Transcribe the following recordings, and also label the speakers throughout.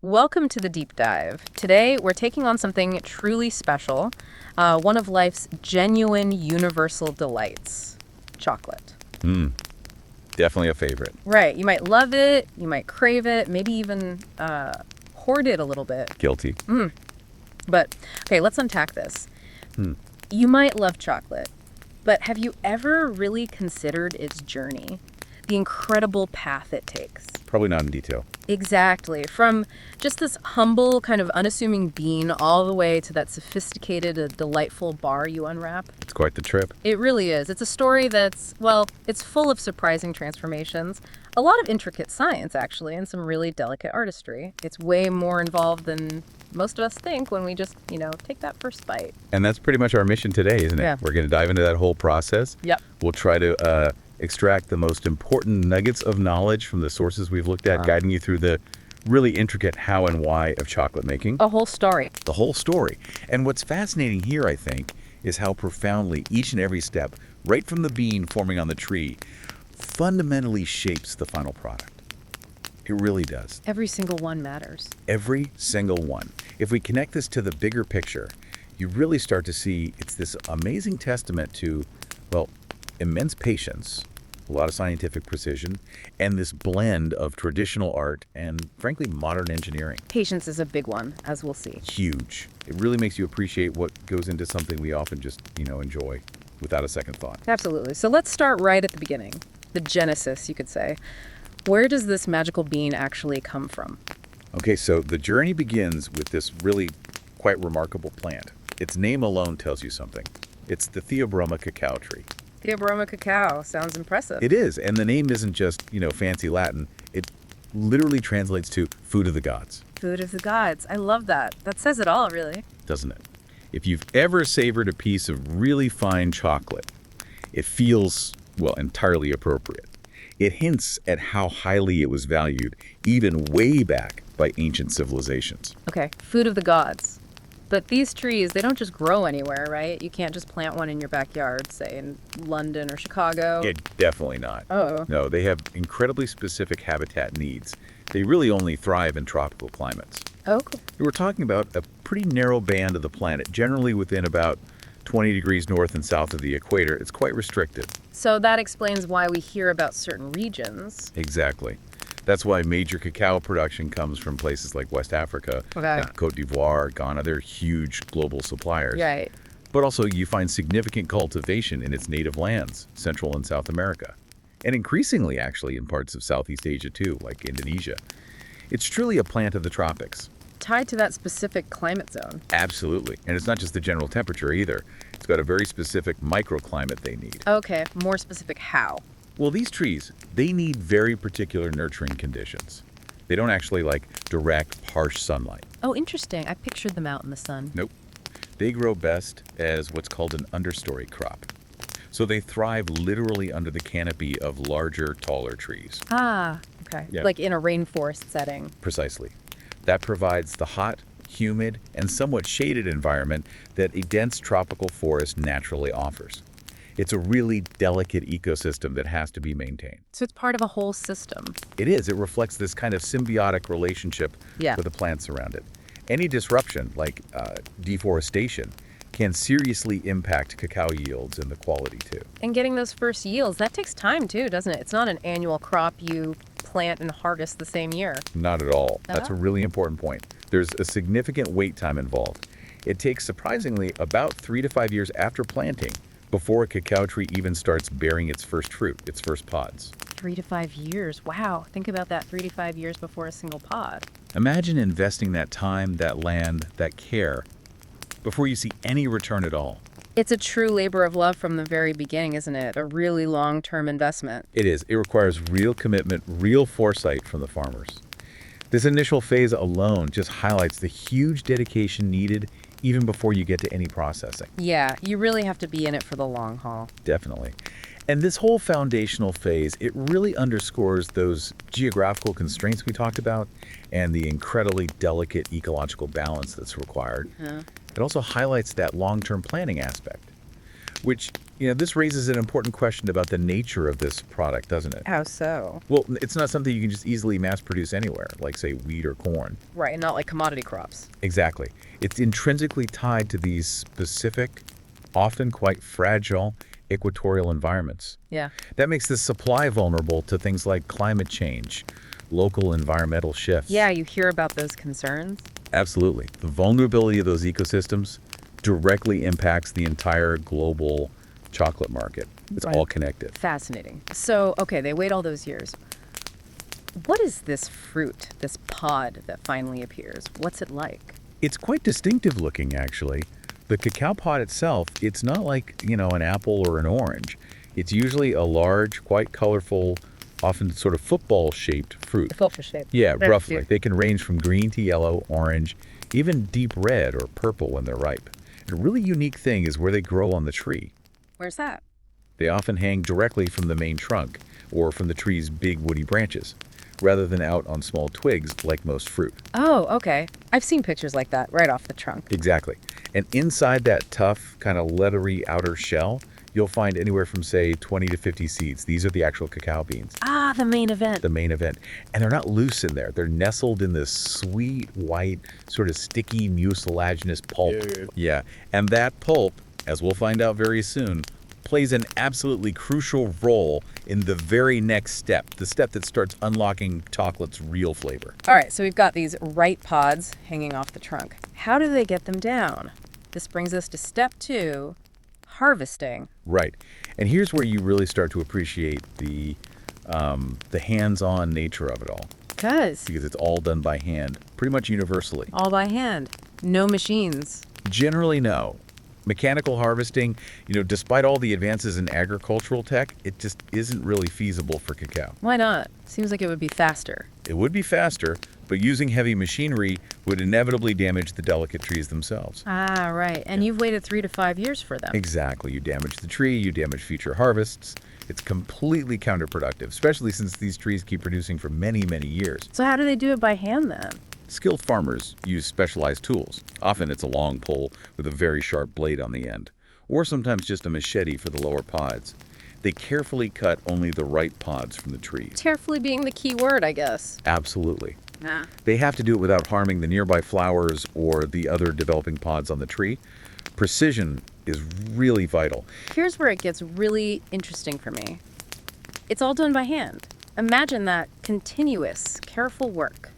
Speaker 1: Welcome to the deep dive. Today, we're taking on something truly special, one of life's genuine universal delights, chocolate.
Speaker 2: Definitely a favorite.
Speaker 1: Right. You might love it, you might crave it, maybe even hoard it a little bit.
Speaker 2: Guilty.
Speaker 1: But, okay, let's unpack this. You might love chocolate, but have you ever really considered its journey? The incredible path it takes.
Speaker 2: Probably not in detail.
Speaker 1: Exactly. From just this humble, kind of unassuming bean all the way to that sophisticated, delightful bar you unwrap.
Speaker 2: It's quite the trip.
Speaker 1: It really is. It's a story that's, well, it's full of surprising transformations, a lot of intricate science, actually, and some really delicate artistry. It's way more involved than most of us think when we just, take that first bite.
Speaker 2: And that's pretty much our mission today, isn't it?
Speaker 1: Yeah.
Speaker 2: We're going to dive into that whole process.
Speaker 1: Yep.
Speaker 2: We'll try to extract the most important nuggets of knowledge from the sources we've looked at, guiding you through the really intricate how and why of chocolate making.
Speaker 1: A whole story.
Speaker 2: The whole story. And what's fascinating here, I think, is how profoundly each and every step, right from the bean forming on the tree, fundamentally shapes the final product. It really does.
Speaker 1: Every single one matters.
Speaker 2: Every single one. If we connect this to the bigger picture, you really start to see it's this amazing testament to, well, immense patience, a lot of scientific precision, and this blend of traditional art and, frankly, modern engineering.
Speaker 1: Patience is a big one, as we'll see.
Speaker 2: Huge. It really makes you appreciate what goes into something we often just, enjoy without a second thought.
Speaker 1: Absolutely. So let's start right at the beginning. The genesis, you could say. Where does this magical bean actually come from?
Speaker 2: Okay, so the journey begins with this really quite remarkable plant. Its name alone tells you something. It's the Theobroma cacao tree.
Speaker 1: Theobroma cacao. Sounds impressive.
Speaker 2: It is, and the name isn't just, fancy Latin. It literally translates to food of the gods,
Speaker 1: Food of the gods. I love that. That says it all, really.
Speaker 2: doesn't it? If you've ever savored a piece of really fine chocolate, it feels, well, entirely appropriate. It hints at how highly it was valued, even way back by ancient civilizations.
Speaker 1: Okay, food of the gods. But these trees, they don't just grow anywhere, right? You can't just plant one in your backyard, say in London or Chicago.
Speaker 2: Yeah, definitely not.
Speaker 1: Oh.
Speaker 2: No, they have incredibly specific habitat needs. They really only thrive in tropical climates.
Speaker 1: Oh, cool.
Speaker 2: We're talking about a pretty narrow band of the planet, generally within about 20 degrees north and south of the equator. It's quite restricted.
Speaker 1: So that explains why we hear about certain regions.
Speaker 2: Exactly. That's why major cacao production comes from places like West Africa,
Speaker 1: Okay.
Speaker 2: Cote d'Ivoire, Ghana. They're huge global suppliers.
Speaker 1: Right.
Speaker 2: But also you find significant cultivation in its native lands, Central and South America. And increasingly, actually, in parts of Southeast Asia too, like Indonesia. It's truly a plant of the tropics.
Speaker 1: Tied to that specific climate zone.
Speaker 2: Absolutely. And it's not just the general temperature either. It's got a very specific microclimate they need.
Speaker 1: Okay, more specific how?
Speaker 2: Well, these trees, they need very particular nurturing conditions. They don't actually like direct, harsh sunlight.
Speaker 1: Oh, interesting. I pictured them out in the sun.
Speaker 2: Nope. They grow best as what's called an understory crop. So they thrive literally under the canopy of larger, taller trees.
Speaker 1: Ah, okay.
Speaker 2: Yeah.
Speaker 1: Like in a rainforest setting.
Speaker 2: Precisely. That provides the hot, humid, and somewhat shaded environment that a dense tropical forest naturally offers. It's a really delicate ecosystem that has to be maintained.
Speaker 1: So it's part of a whole system.
Speaker 2: It is. It reflects this kind of symbiotic relationship
Speaker 1: Yeah.
Speaker 2: with the plants around it. Any disruption, like deforestation, can seriously impact cacao yields and the quality too.
Speaker 1: And getting those first yields, that takes time too, doesn't it? It's not an annual crop you plant and harvest the same year.
Speaker 2: Not at all.
Speaker 1: Ah.
Speaker 2: That's a really important point. There's a significant wait time involved. It takes surprisingly about 3 to 5 years after planting before a cacao tree even starts bearing its first fruit, its first pods.
Speaker 1: 3 to 5 years. Wow. Think about that, 3 to 5 years before a single pod.
Speaker 2: Imagine investing that time, that land, that care before you see any return at all.
Speaker 1: It's a true labor of love from the very beginning, isn't it? A really long-term investment.
Speaker 2: It is. It requires real commitment, real foresight from the farmers. This initial phase alone just highlights the huge dedication needed even before you get to any processing.
Speaker 1: Yeah, you really have to be in it for the long haul.
Speaker 2: Definitely. And this whole foundational phase, it really underscores those geographical constraints we talked about and the incredibly delicate ecological balance that's required.
Speaker 1: Huh?
Speaker 2: It also highlights that long-term planning aspect, which This raises an important question about the nature of this product, doesn't it?
Speaker 1: How so?
Speaker 2: Well, it's not something you can just easily mass produce anywhere, like, say, wheat or corn.
Speaker 1: Right, and not like commodity crops.
Speaker 2: Exactly. It's intrinsically tied to these specific, often quite fragile, equatorial environments.
Speaker 1: Yeah.
Speaker 2: That makes the supply vulnerable to things like climate change, local environmental shifts.
Speaker 1: Yeah, you hear about those concerns.
Speaker 2: Absolutely. The vulnerability of those ecosystems directly impacts the entire global chocolate market. It's
Speaker 1: Right.
Speaker 2: all connected.
Speaker 1: Fascinating. So, okay, they wait all those years. What is this fruit, this pod that finally appears? What's it like?
Speaker 2: It's quite distinctive looking, actually. The cacao pod itself, it's not like, an apple or an orange. It's usually a large, quite colorful, often sort of football-shaped fruit.
Speaker 1: Football shape.
Speaker 2: Yeah,
Speaker 1: That's
Speaker 2: roughly.
Speaker 1: cute.
Speaker 2: They can range from green to yellow, orange, even deep red or purple when they're ripe. A really unique thing is where they grow on the tree.
Speaker 1: Where's that?
Speaker 2: They often hang directly from the main trunk or from the tree's big woody branches, rather than out on small twigs like most fruit.
Speaker 1: Oh, okay. I've seen pictures like that right off the trunk.
Speaker 2: Exactly. And inside that tough, kind of leathery outer shell, you'll find anywhere from, say, 20 to 50 seeds. These are the actual cacao beans,
Speaker 1: Ah, the main event.
Speaker 2: the main event. And they're not loose in there. They're nestled in this sweet, white, sort of sticky, mucilaginous pulp. Yeah. And that pulp, as we'll find out very soon, plays an absolutely crucial role in the very next step, the step that starts unlocking chocolate's real flavor.
Speaker 1: All right, so we've got these ripe pods hanging off the trunk. How do they get them down? This brings us to step 2, harvesting.
Speaker 2: Right. And here's where you really start to appreciate the hands-on nature of it all,
Speaker 1: Because
Speaker 2: because it's all done by hand, pretty much universally.
Speaker 1: all by hand. No machines.
Speaker 2: Generally, no. Mechanical harvesting, despite all the advances in agricultural tech, it just isn't really feasible for cacao.
Speaker 1: Why not? Seems like it would be faster.
Speaker 2: It would be faster, but using heavy machinery would inevitably damage the delicate trees themselves.
Speaker 1: Ah, right. And you've waited 3 to 5 years for them.
Speaker 2: Exactly. You damage the tree, you damage future harvests. It's completely counterproductive, especially since these trees keep producing for many, many years.
Speaker 1: So how do they do it by hand then?
Speaker 2: Skilled farmers use specialized tools. Often it's a long pole with a very sharp blade on the end, or sometimes just a machete for the lower pods. They carefully cut only the right pods from the trees.
Speaker 1: Carefully being the key word, I guess.
Speaker 2: Absolutely.
Speaker 1: Nah.
Speaker 2: They have to do it without harming the nearby flowers or the other developing pods on the tree. Precision is really vital.
Speaker 1: Here's where it gets really interesting for me. It's all done by hand. Imagine that continuous, careful work.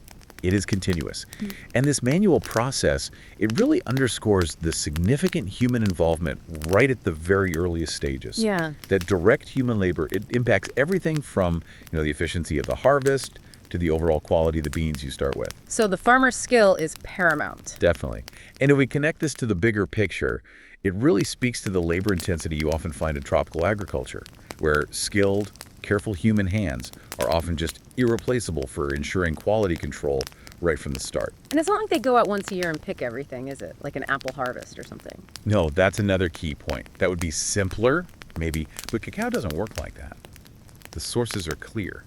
Speaker 2: It is continuous. And this manual process, it really underscores the significant human involvement right at the very earliest stages.
Speaker 1: Yeah.
Speaker 2: That direct human labor, it impacts everything from, the efficiency of the harvest to the overall quality of the beans you start with.
Speaker 1: So the farmer's skill is paramount.
Speaker 2: Definitely. And if we connect this to the bigger picture, it really speaks to the labor intensity you often find in tropical agriculture, where skilled, careful human hands are often just irreplaceable for ensuring quality control right from the start.
Speaker 1: And it's not like they go out once a year and pick everything, is it? Like an apple harvest or something.
Speaker 2: No, that's another key point. That would be simpler, maybe, but cacao doesn't work like that. The sources are clear.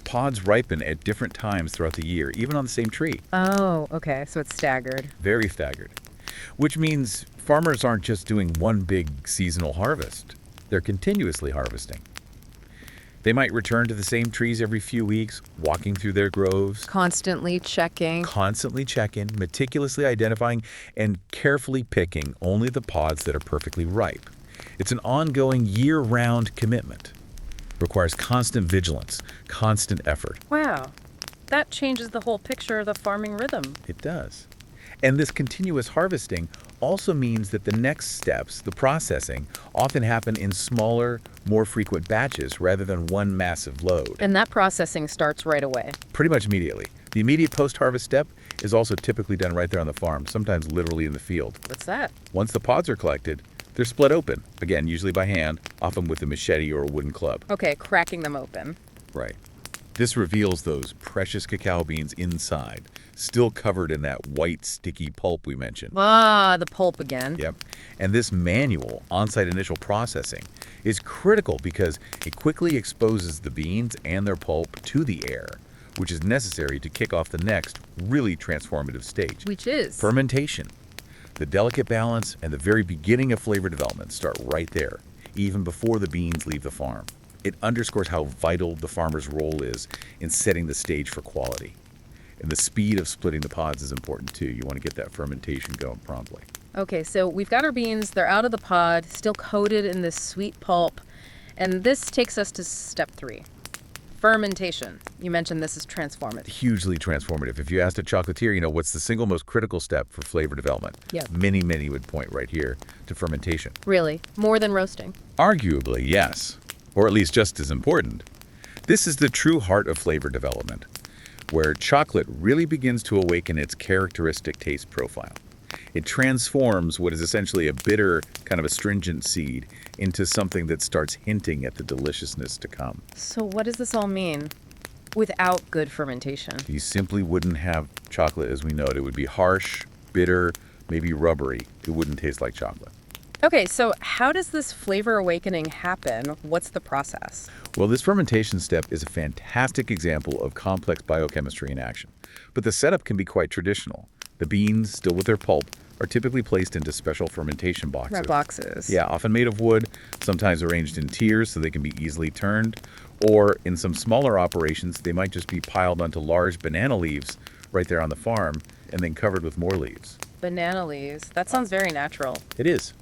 Speaker 2: Pods ripen at different times throughout the year, even on the same tree.
Speaker 1: Oh, okay. So it's staggered.
Speaker 2: Very staggered. Which means farmers aren't just doing one big seasonal harvest. They're continuously harvesting. They might return to the same trees every few weeks, walking through their groves,
Speaker 1: Constantly checking.
Speaker 2: constantly checking, meticulously identifying, and carefully picking only the pods that are perfectly ripe. It's an ongoing year-round commitment. Requires constant vigilance, constant effort.
Speaker 1: Wow. That changes the whole picture of the farming rhythm.
Speaker 2: It does. And this continuous harvesting also means that the next steps, the processing, often happen in smaller, more frequent batches rather than one massive load.
Speaker 1: And that processing starts right away.
Speaker 2: Pretty much immediately. The immediate post-harvest step is also typically done right there on the farm, sometimes literally in the field.
Speaker 1: What's that?
Speaker 2: Once the pods are collected, they're split open, again, usually by hand, often with a machete or a wooden club.
Speaker 1: Okay, cracking them open.
Speaker 2: Right. This reveals those precious cacao beans inside, still covered in that white, sticky pulp we mentioned.
Speaker 1: Ah, the pulp again.
Speaker 2: Yep. And this manual, on-site initial processing, is critical because it quickly exposes the beans and their pulp to the air, which is necessary to kick off the next really transformative stage.
Speaker 1: Which is?
Speaker 2: Fermentation. The delicate balance and the very beginning of flavor development start right there. even before the beans leave the farm. It underscores how vital the farmer's role is in setting the stage for quality. And the speed of splitting the pods is important too. You want to get that fermentation going promptly.
Speaker 1: Okay, so we've got our beans. They're out of the pod, still coated in this sweet pulp. And this takes us to step 3. Fermentation. You mentioned this is transformative.
Speaker 2: Hugely transformative. If you asked a chocolatier, what's the single most critical step for flavor development?
Speaker 1: Yeah.
Speaker 2: Many would point right here to fermentation.
Speaker 1: Really? More than roasting?
Speaker 2: Arguably, yes. Or at least just as important. This is the true heart of flavor development, where chocolate really begins to awaken its characteristic taste profile. It transforms what is essentially a bitter, kind of astringent seed into something that starts hinting at the deliciousness to come.
Speaker 1: So what does this all mean without good fermentation?
Speaker 2: You simply wouldn't have chocolate as we know it. It would be harsh, bitter, maybe rubbery. It wouldn't taste like chocolate.
Speaker 1: Okay, so how does this flavor awakening happen? What's the process?
Speaker 2: Well, this fermentation step is a fantastic example of complex biochemistry in action. But the setup can be quite traditional. The beans, still with their pulp, are typically placed into special fermentation boxes.
Speaker 1: Red boxes.
Speaker 2: Yeah, often made of wood, sometimes arranged in tiers so they can be easily turned. Or in some smaller operations, they might just be piled onto large banana leaves right there on the farm and then covered with more leaves.
Speaker 1: Banana leaves. That sounds very natural.
Speaker 2: It is.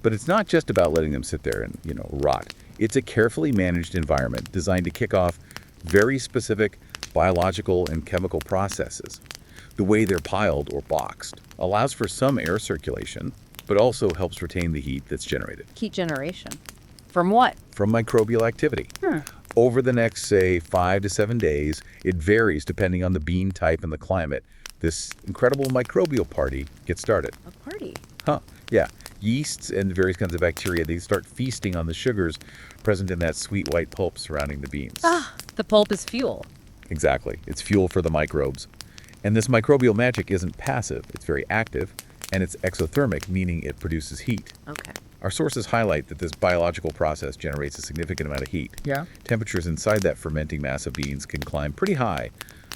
Speaker 2: But it's not just about letting them sit there and, rot. It's a carefully managed environment designed to kick off very specific biological and chemical processes. The way they're piled or boxed allows for some air circulation, but also helps retain the heat that's generated.
Speaker 1: Heat generation. From what?
Speaker 2: From microbial activity. Over the next, say, 5 to 7 days, it varies depending on the bean type and the climate. This incredible microbial party gets started.
Speaker 1: A party?
Speaker 2: Yeah. Yeasts and various kinds of bacteria, they start feasting on the sugars present in that sweet white pulp surrounding the beans.
Speaker 1: The pulp is fuel.
Speaker 2: Exactly. It's fuel for the microbes. And this microbial magic isn't passive. It's very active, and it's exothermic, meaning it produces heat.
Speaker 1: Okay.
Speaker 2: Our sources highlight that this biological process generates a significant amount of heat.
Speaker 1: Yeah.
Speaker 2: Temperatures inside that fermenting mass of beans can climb pretty high,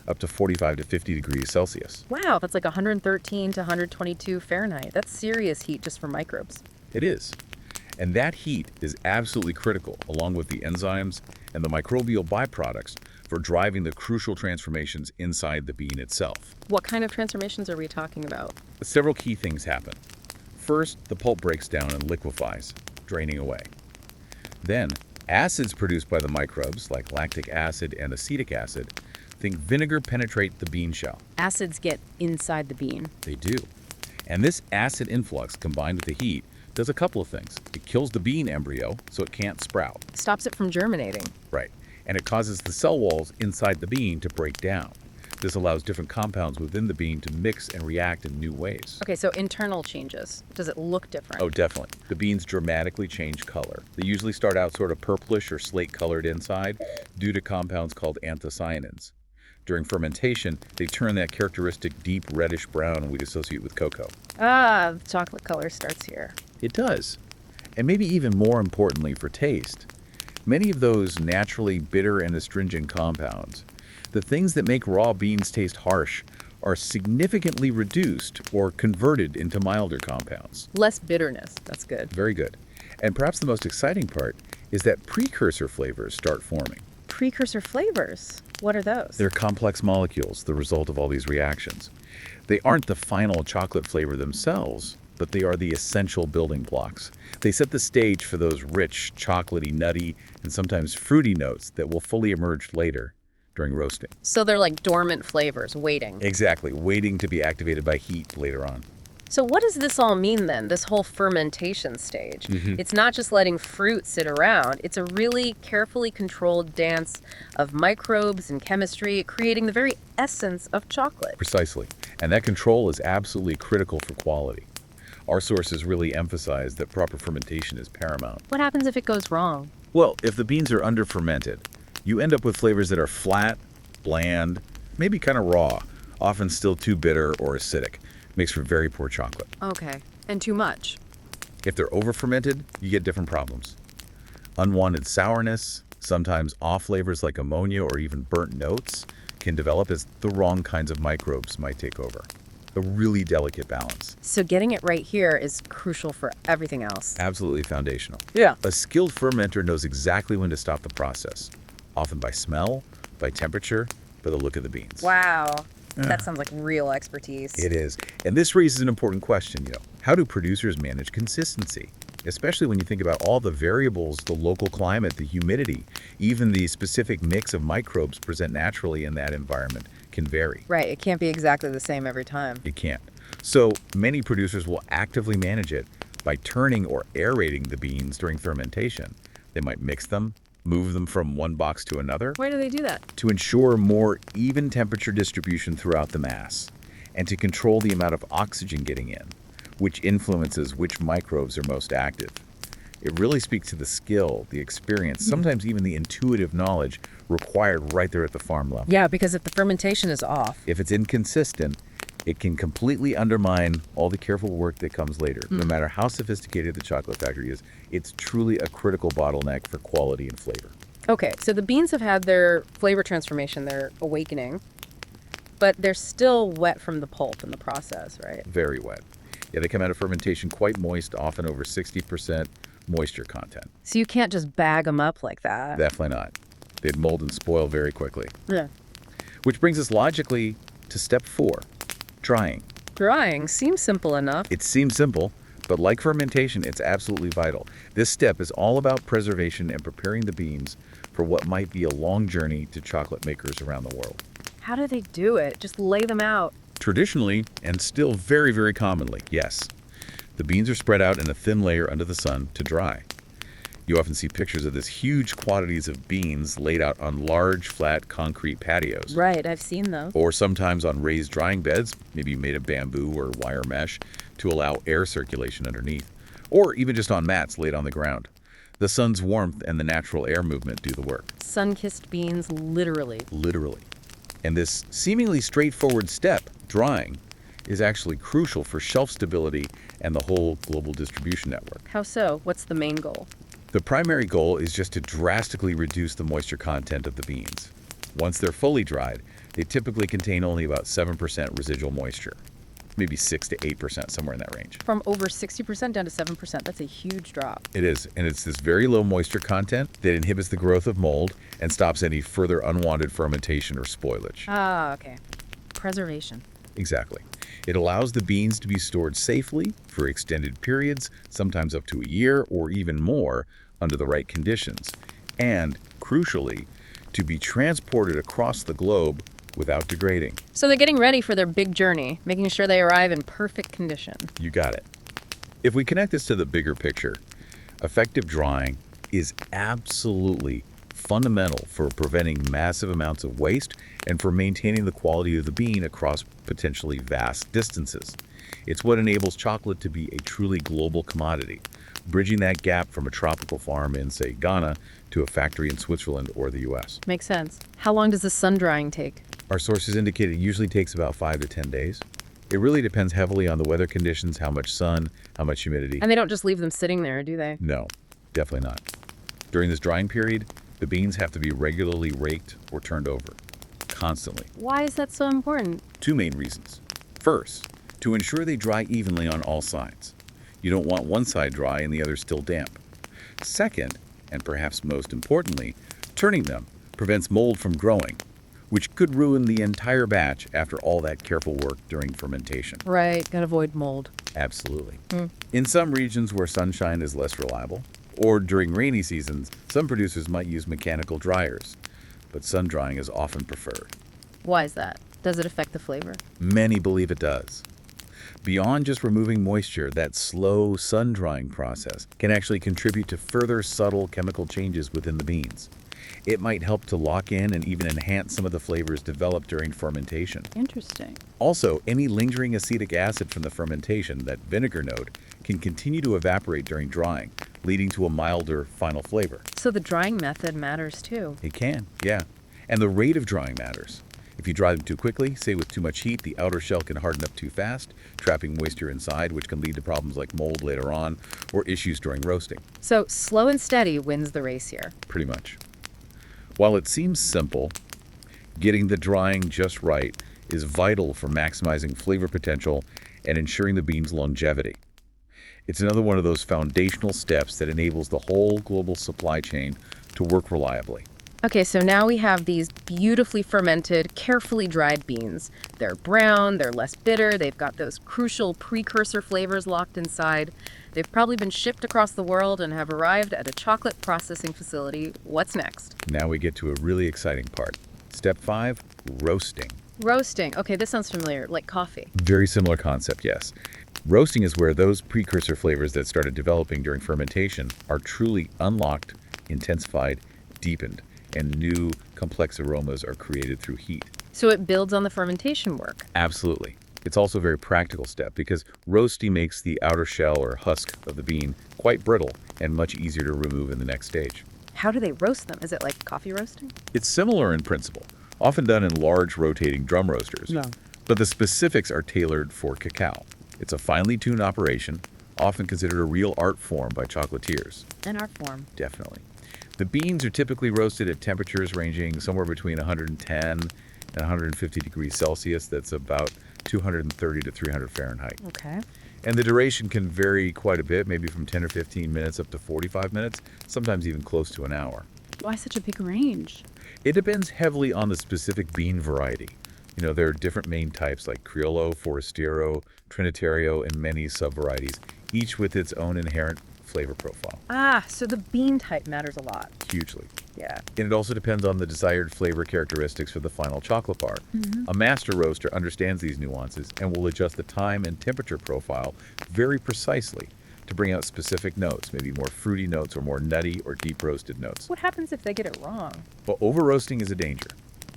Speaker 2: up to 45 to 50 degrees Celsius.
Speaker 1: Wow, that's like 113 to 122 Fahrenheit. That's serious heat just for microbes.
Speaker 2: It is. And that heat is absolutely critical, along with the enzymes and the microbial byproducts, for driving the crucial transformations inside the bean itself.
Speaker 1: What kind of transformations are we talking about?
Speaker 2: Several key things happen. First, the pulp breaks down and liquefies, draining away. Then, acids produced by the microbes, like lactic acid and acetic acid, think vinegar, penetrate the bean shell.
Speaker 1: Acids get inside the bean.
Speaker 2: They do. And this acid influx, combined with the heat, does a couple of things. It kills the bean embryo, so it can't sprout.
Speaker 1: Stops it from germinating.
Speaker 2: Right. And it causes the cell walls inside the bean to break down. This allows different compounds within the bean to mix and react in new ways.
Speaker 1: Okay, so internal changes. Does it look different?
Speaker 2: Oh, definitely. The beans dramatically change color. They usually start out sort of purplish or slate-colored inside due to compounds called anthocyanins. During fermentation, they turn that characteristic deep reddish brown we'd associate with cocoa.
Speaker 1: The chocolate color starts here.
Speaker 2: It does. And maybe even more importantly for taste, many of those naturally bitter and astringent compounds, the things that make raw beans taste harsh, are significantly reduced or converted into milder compounds.
Speaker 1: Less bitterness. That's good.
Speaker 2: Very good. And perhaps the most exciting part is that precursor flavors start forming.
Speaker 1: Precursor flavors. What are those?
Speaker 2: They're complex molecules, the result of all these reactions. They aren't the final chocolate flavor themselves, but they are the essential building blocks. They set the stage for those rich, chocolatey, nutty, and sometimes fruity notes that will fully emerge later during roasting.
Speaker 1: So they're like dormant flavors waiting.
Speaker 2: Exactly, waiting to be activated by heat later on.
Speaker 1: So what does this all mean then, this whole fermentation stage? It's not just letting fruit sit around. It's a really carefully controlled dance of microbes and chemistry, creating the very essence of chocolate.
Speaker 2: Precisely. And that control is absolutely critical for quality. Our sources really emphasize that proper fermentation is paramount.
Speaker 1: What happens if it goes wrong?
Speaker 2: Well, if the beans are under-fermented, you end up with flavors that are flat, bland, maybe kind of raw, often still too bitter or acidic. Makes for very poor chocolate.
Speaker 1: Okay. And too much?
Speaker 2: If they're over-fermented, you get different problems. Unwanted sourness, sometimes off flavors like ammonia or even burnt notes, can develop as the wrong kinds of microbes might take over. a really delicate balance.
Speaker 1: So getting it right here is crucial for everything else.
Speaker 2: Absolutely foundational.
Speaker 1: Yeah.
Speaker 2: A skilled fermenter knows exactly when to stop the process, often by smell, by temperature, by the look of the beans.
Speaker 1: Wow. That sounds like real expertise.
Speaker 2: It is. And this raises an important question, how do producers manage consistency? Especially when you think about all the variables, the local climate, the humidity, even the specific mix of microbes present naturally in that environment can vary.
Speaker 1: Right. It can't be exactly the same every time.
Speaker 2: It can't. So many producers will actively manage it by turning or aerating the beans during fermentation. They might mix them, move them from one box to another
Speaker 1: Why do they do that?
Speaker 2: to ensure more even temperature distribution throughout the mass and to control the amount of oxygen getting in, which influences which microbes are most active. It really speaks to the skill, the experience, sometimes even the intuitive knowledge required right there at the farm level.
Speaker 1: Yeah, because if the fermentation is off.
Speaker 2: If it's inconsistent, it can completely undermine all the careful work that comes later. No matter how sophisticated the chocolate factory is, it's truly a critical bottleneck for quality and flavor.
Speaker 1: Okay, so the beans have had their flavor transformation, their awakening, but they're still wet from the pulp in the process, right?
Speaker 2: Very wet. Yeah, they come out of fermentation quite moist, often over 60% moisture content.
Speaker 1: So you can't just bag them up like that.
Speaker 2: Definitely not. They'd mold and spoil very quickly.
Speaker 1: Yeah.
Speaker 2: Which brings us logically to step 4, drying.
Speaker 1: Drying seems simple enough.
Speaker 2: It seems simple, but like fermentation, it's absolutely vital. This step is all about preservation and preparing the beans for what might be a long journey to chocolate makers around the world.
Speaker 1: How do they do it? Just lay them out.
Speaker 2: Traditionally, and still very, very commonly, yes, the beans are spread out in a thin layer under the sun to dry. You often see pictures of this huge quantities of beans laid out on large, flat concrete patios.
Speaker 1: Right, I've seen those.
Speaker 2: Or sometimes on raised drying beds, maybe made of bamboo or wire mesh, to allow air circulation underneath. Or even just on mats laid on the ground. The sun's warmth and the natural air movement do the work.
Speaker 1: Sun-kissed beans, literally.
Speaker 2: Literally. And this seemingly straightforward step, drying, is actually crucial for shelf stability and the whole global distribution network.
Speaker 1: How so? What's the main goal?
Speaker 2: The primary goal is just to drastically reduce the moisture content of the beans. Once they're fully dried, they typically contain only about 7% residual moisture, maybe 6 to 8%, somewhere in that range.
Speaker 1: From over 60% down to 7%. That's a huge drop.
Speaker 2: It is, and it's this very low moisture content that inhibits the growth of mold and stops any further unwanted fermentation or spoilage.
Speaker 1: Ah, okay. Preservation.
Speaker 2: Exactly. It allows the beans to be stored safely for extended periods, sometimes up to a year or even more, under the right conditions, and, crucially, to be transported across the globe without degrading.
Speaker 1: So they're getting ready for their big journey, making sure they arrive in perfect condition.
Speaker 2: You got it. If we connect this to the bigger picture, effective drying is absolutely fundamental for preventing massive amounts of waste and for maintaining the quality of the bean across potentially vast distances. It's what enables chocolate to be a truly global commodity, bridging that gap from a tropical farm in, say, Ghana to a factory in Switzerland or the US.
Speaker 1: Makes sense. How long does the sun drying take?
Speaker 2: Our sources indicate it usually takes about 5 to 10 days. It really depends heavily on the weather conditions, how much sun, how much humidity.
Speaker 1: And they don't just leave them sitting there, do they?
Speaker 2: No, definitely not. During this drying period, the beans have to be regularly raked or turned over, constantly.
Speaker 1: Why is that so important?
Speaker 2: 2 main reasons. First, to ensure they dry evenly on all sides. You don't want one side dry and the other still damp. Second, and perhaps most importantly, turning them prevents mold from growing, which could ruin the entire batch after all that careful work during fermentation.
Speaker 1: Right, gotta avoid mold.
Speaker 2: Absolutely. In some regions where sunshine is less reliable, or during rainy seasons, some producers might use mechanical dryers, but sun drying is often preferred.
Speaker 1: Why is that? Does it affect the flavor?
Speaker 2: Many believe it does. Beyond just removing moisture, that slow sun drying process can actually contribute to further subtle chemical changes within the beans. It might help to lock in and even enhance some of the flavors developed during fermentation.
Speaker 1: Interesting.
Speaker 2: Also, any lingering acetic acid from the fermentation, that vinegar note, can continue to evaporate during drying, leading to a milder final flavor.
Speaker 1: So the drying method matters too.
Speaker 2: It can, yeah. And the rate of drying matters. If you dry them too quickly, say with too much heat, the outer shell can harden up too fast, trapping moisture inside, which can lead to problems like mold later on or issues during roasting.
Speaker 1: So slow and steady wins the race here.
Speaker 2: Pretty much. While it seems simple, getting the drying just right is vital for maximizing flavor potential and ensuring the bean's longevity. It's another one of those foundational steps that enables the whole global supply chain to work reliably.
Speaker 1: Okay, so now we have these beautifully fermented, carefully dried beans. They're brown, they're less bitter, they've got those crucial precursor flavors locked inside. They've probably been shipped across the world and have arrived at a chocolate processing facility. What's next?
Speaker 2: Now we get to a really exciting part. Step 5, roasting.
Speaker 1: Roasting. Okay, this sounds familiar, like coffee.
Speaker 2: Very similar concept, yes. Roasting is where those precursor flavors that started developing during fermentation are truly unlocked, intensified, deepened, and new complex aromas are created through heat.
Speaker 1: So it builds on the fermentation work.
Speaker 2: Absolutely. It's also a very practical step because roasting makes the outer shell or husk of the bean quite brittle and much easier to remove in the next stage.
Speaker 1: How do they roast them? Is it like coffee roasting?
Speaker 2: It's similar in principle, often done in large rotating drum roasters.
Speaker 1: No.
Speaker 2: But the specifics are tailored for cacao. It's a finely tuned operation, often considered a real art form by chocolatiers.
Speaker 1: An art form.
Speaker 2: Definitely. The beans are typically roasted at temperatures ranging somewhere between 110 and 150 degrees Celsius. That's about 230 to 300 Fahrenheit.
Speaker 1: Okay.
Speaker 2: And the duration can vary quite a bit, maybe from 10 or 15 minutes up to 45 minutes, sometimes even close to an hour.
Speaker 3: Why such a big range?
Speaker 2: It depends heavily on the specific bean variety. There are different main types like Criollo, Forastero, Trinitario, and many subvarieties, each with its own inherent flavor profile.
Speaker 1: Ah, so the bean type matters a lot.
Speaker 2: Hugely.
Speaker 1: Yeah.
Speaker 2: And it also depends on the desired flavor characteristics for the final chocolate bar. A master roaster understands these nuances and will adjust the time and temperature profile very precisely to bring out specific notes, maybe more fruity notes or more nutty or deep roasted notes.
Speaker 1: What happens if they get it wrong?
Speaker 2: But over roasting is a danger.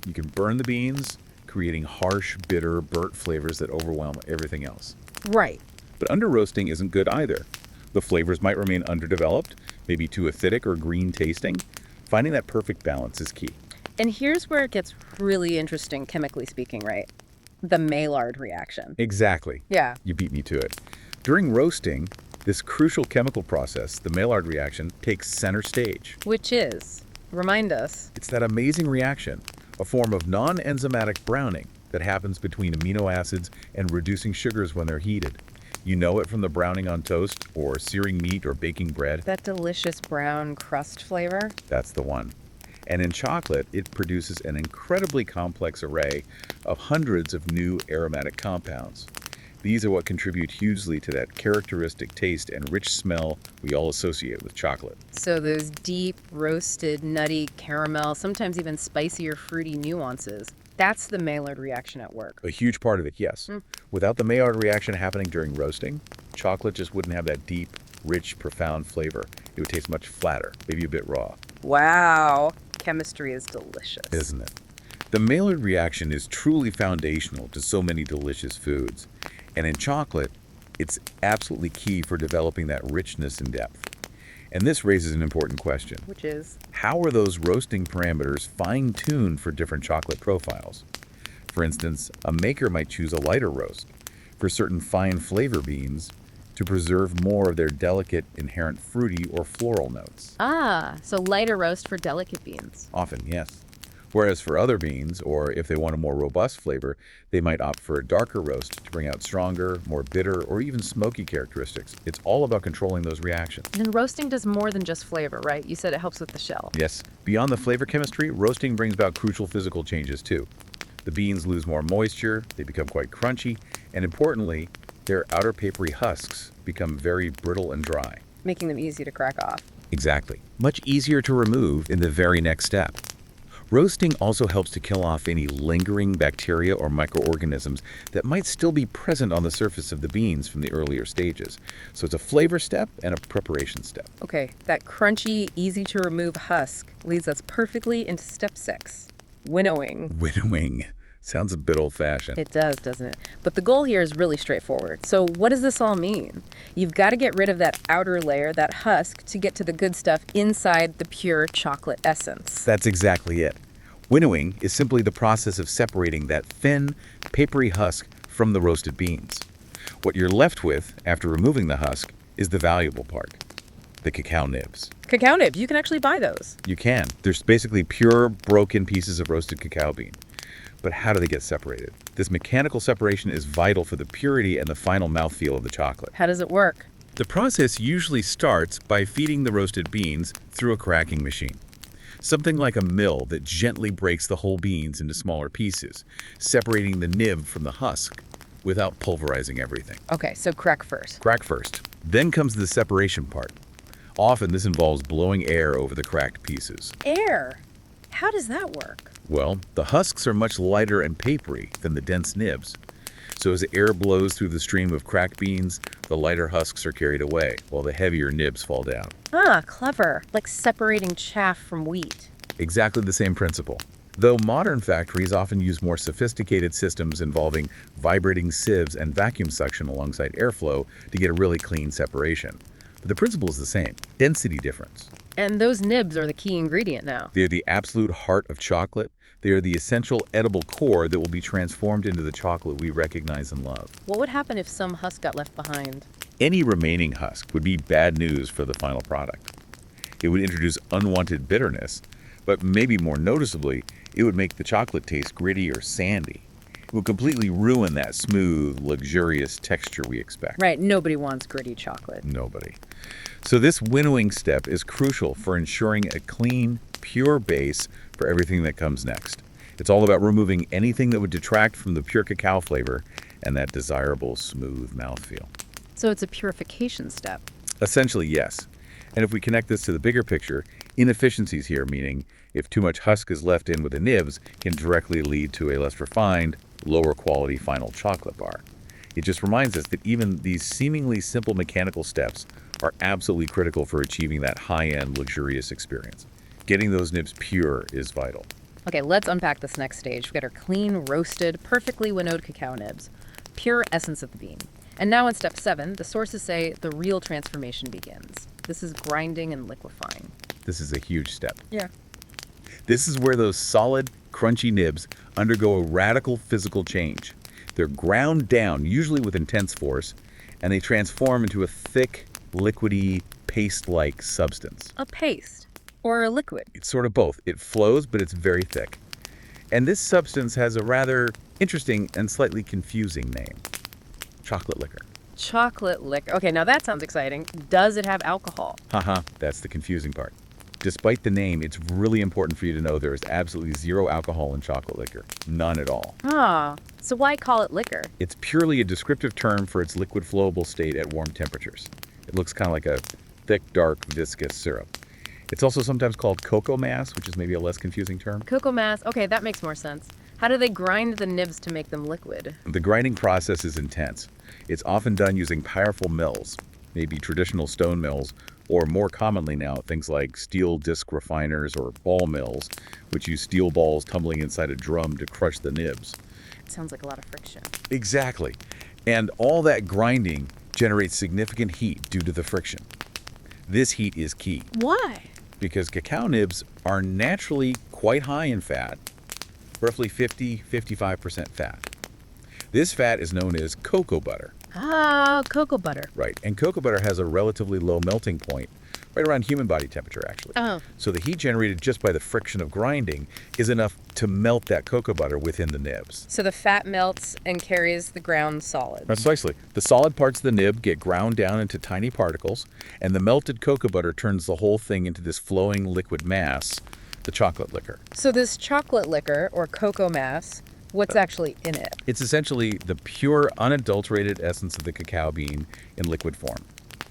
Speaker 2: You can burn the beans, creating harsh, bitter, burnt flavors that overwhelm everything else.
Speaker 1: Right.
Speaker 2: But under roasting isn't good either. The flavors might remain underdeveloped, maybe too acidic or green tasting. Finding that perfect balance is key.
Speaker 1: And here's where it gets really interesting, chemically speaking, right? The Maillard reaction.
Speaker 2: Exactly.
Speaker 1: Yeah.
Speaker 2: You beat me to it. During roasting, this crucial chemical process, the Maillard reaction, takes center stage.
Speaker 1: Which is, remind us.
Speaker 2: It's that amazing reaction, a form of non-enzymatic browning that happens between amino acids and reducing sugars when they're heated. You know it from the browning on toast or searing meat or baking bread.
Speaker 1: That delicious brown crust flavor.
Speaker 2: That's the one. And in chocolate, it produces an incredibly complex array of hundreds of new aromatic compounds. These are what contribute hugely to that characteristic taste and rich smell we all associate with chocolate.
Speaker 1: So those deep, roasted, nutty, caramel, sometimes even spicy or fruity nuances. That's the Maillard reaction at work.
Speaker 2: A huge part of it, yes. Without the Maillard reaction happening during roasting, chocolate just wouldn't have that deep, rich, profound flavor. It would taste much flatter, maybe a bit raw.
Speaker 1: Wow. Chemistry is delicious.
Speaker 2: Isn't it? The Maillard reaction is truly foundational to so many delicious foods. And in chocolate, it's absolutely key for developing that richness and depth. And this raises an important question.
Speaker 1: Which is?
Speaker 2: How are those roasting parameters fine-tuned for different chocolate profiles? For instance, a maker might choose a lighter roast for certain fine flavor beans to preserve more of their delicate, inherent fruity or floral notes.
Speaker 1: Ah, so lighter roast for delicate beans.
Speaker 2: Often, yes. Whereas for other beans, or if they want a more robust flavor, they might opt for a darker roast to bring out stronger, more bitter, or even smoky characteristics. It's all about controlling those reactions.
Speaker 1: And roasting does more than just flavor, right? You said it helps with the shell.
Speaker 2: Yes, beyond the flavor chemistry, roasting brings about crucial physical changes too. The beans lose more moisture, they become quite crunchy, and importantly, their outer papery husks become very brittle and dry.
Speaker 1: Making them easy to crack off.
Speaker 2: Exactly. Much easier to remove in the very next step. Roasting also helps to kill off any lingering bacteria or microorganisms that might still be present on the surface of the beans from the earlier stages. So it's a flavor step and a preparation step.
Speaker 1: Okay, that crunchy, easy to remove husk leads us perfectly into step 6, winnowing.
Speaker 2: Winnowing. Sounds a bit old-fashioned.
Speaker 1: It does, doesn't it? But the goal here is really straightforward. So what does this all mean? You've got to get rid of that outer layer, that husk, to get to the good stuff inside the pure chocolate essence.
Speaker 2: That's exactly it. Winnowing is simply the process of separating that thin, papery husk from the roasted beans. What you're left with after removing the husk is the valuable part, the cacao nibs.
Speaker 1: Cacao nibs, you can actually buy those.
Speaker 2: You can. There's basically pure, broken pieces of roasted cacao bean. But how do they get separated? This mechanical separation is vital for the purity and the final mouthfeel of the chocolate.
Speaker 1: How does it work?
Speaker 2: The process usually starts by feeding the roasted beans through a cracking machine. Something like a mill that gently breaks the whole beans into smaller pieces, separating the nib from the husk without pulverizing everything.
Speaker 1: Okay, so crack first.
Speaker 2: Crack first. Then comes the separation part. Often this involves blowing air over the cracked pieces.
Speaker 1: Air? How does that work?
Speaker 2: Well, the husks are much lighter and papery than the dense nibs. So as air blows through the stream of cracked beans, the lighter husks are carried away, while the heavier nibs fall down.
Speaker 1: Ah, clever. Like separating chaff from wheat.
Speaker 2: Exactly the same principle. Though modern factories often use more sophisticated systems involving vibrating sieves and vacuum suction alongside airflow to get a really clean separation. But the principle is the same. Density difference.
Speaker 1: And those nibs are the key ingredient now.
Speaker 2: They're the absolute heart of chocolate. They are the essential edible core that will be transformed into the chocolate we recognize and love.
Speaker 1: What would happen if some husk got left behind?
Speaker 2: Any remaining husk would be bad news for the final product. It would introduce unwanted bitterness, but maybe more noticeably, it would make the chocolate taste gritty or sandy. It would completely ruin that smooth, luxurious texture we expect.
Speaker 1: Right, nobody wants gritty chocolate.
Speaker 2: Nobody. So this winnowing step is crucial for ensuring a clean, pure base for everything that comes next. It's all about removing anything that would detract from the pure cacao flavor and that desirable, smooth mouthfeel.
Speaker 1: So it's a purification step.
Speaker 2: Essentially, yes. And if we connect this to the bigger picture, inefficiencies here, meaning if too much husk is left in with the nibs, can directly lead to a less refined, lower quality final chocolate bar. It just reminds us that even these seemingly simple mechanical steps are absolutely critical for achieving that high-end, luxurious experience. Getting those nibs pure is vital.
Speaker 1: Okay, let's unpack this next stage. We've got our clean, roasted, perfectly winnowed cacao nibs. Pure essence of the bean. And now in step 7, the sources say the real transformation begins. This is grinding and liquefying.
Speaker 2: This is a huge step.
Speaker 1: Yeah.
Speaker 2: This is where those solid, crunchy nibs undergo a radical physical change. They're ground down, usually with intense force, and they transform into a thick, liquidy, paste-like substance.
Speaker 1: A paste. Or a liquid.
Speaker 2: It's sort of both. It flows, but it's very thick. And this substance has a rather interesting and slightly confusing name. Chocolate liquor.
Speaker 1: Chocolate liquor. Okay, now that sounds exciting. Does it have alcohol?
Speaker 2: Haha, that's the confusing part. Despite the name, it's really important for you to know there is absolutely zero alcohol in chocolate liquor. None at all.
Speaker 1: Ah, so why call it liquor?
Speaker 2: It's purely a descriptive term for its liquid flowable state at warm temperatures. It looks kind of like a thick, dark, viscous syrup. It's also sometimes called cocoa mass, which is maybe a less confusing term.
Speaker 1: Cocoa mass. Okay, that makes more sense. How do they grind the nibs to make them liquid?
Speaker 2: The grinding process is intense. It's often done using powerful mills, maybe traditional stone mills, or more commonly now, things like steel disc refiners or ball mills, which use steel balls tumbling inside a drum to crush the nibs.
Speaker 1: It sounds like a lot of friction.
Speaker 2: Exactly. And all that grinding generates significant heat due to the friction. This heat is key
Speaker 3: Why?
Speaker 2: because cacao nibs are naturally quite high in fat, roughly 50-55% fat. This fat is known as cocoa butter.
Speaker 1: Ah, cocoa butter.
Speaker 2: Right, and cocoa butter has a relatively low melting point, right around human body temperature, actually.
Speaker 1: Oh.
Speaker 2: So the heat generated just by the friction of grinding is enough to melt that cocoa butter within the nibs.
Speaker 1: So the fat melts and carries the ground solid.
Speaker 2: Precisely. The solid parts of the nib get ground down into tiny particles, and the melted cocoa butter turns the whole thing into this flowing liquid mass, the chocolate liquor.
Speaker 1: So this chocolate liquor, or cocoa mass, what's actually in it?
Speaker 2: It's essentially the pure, unadulterated essence of the cacao bean in liquid form.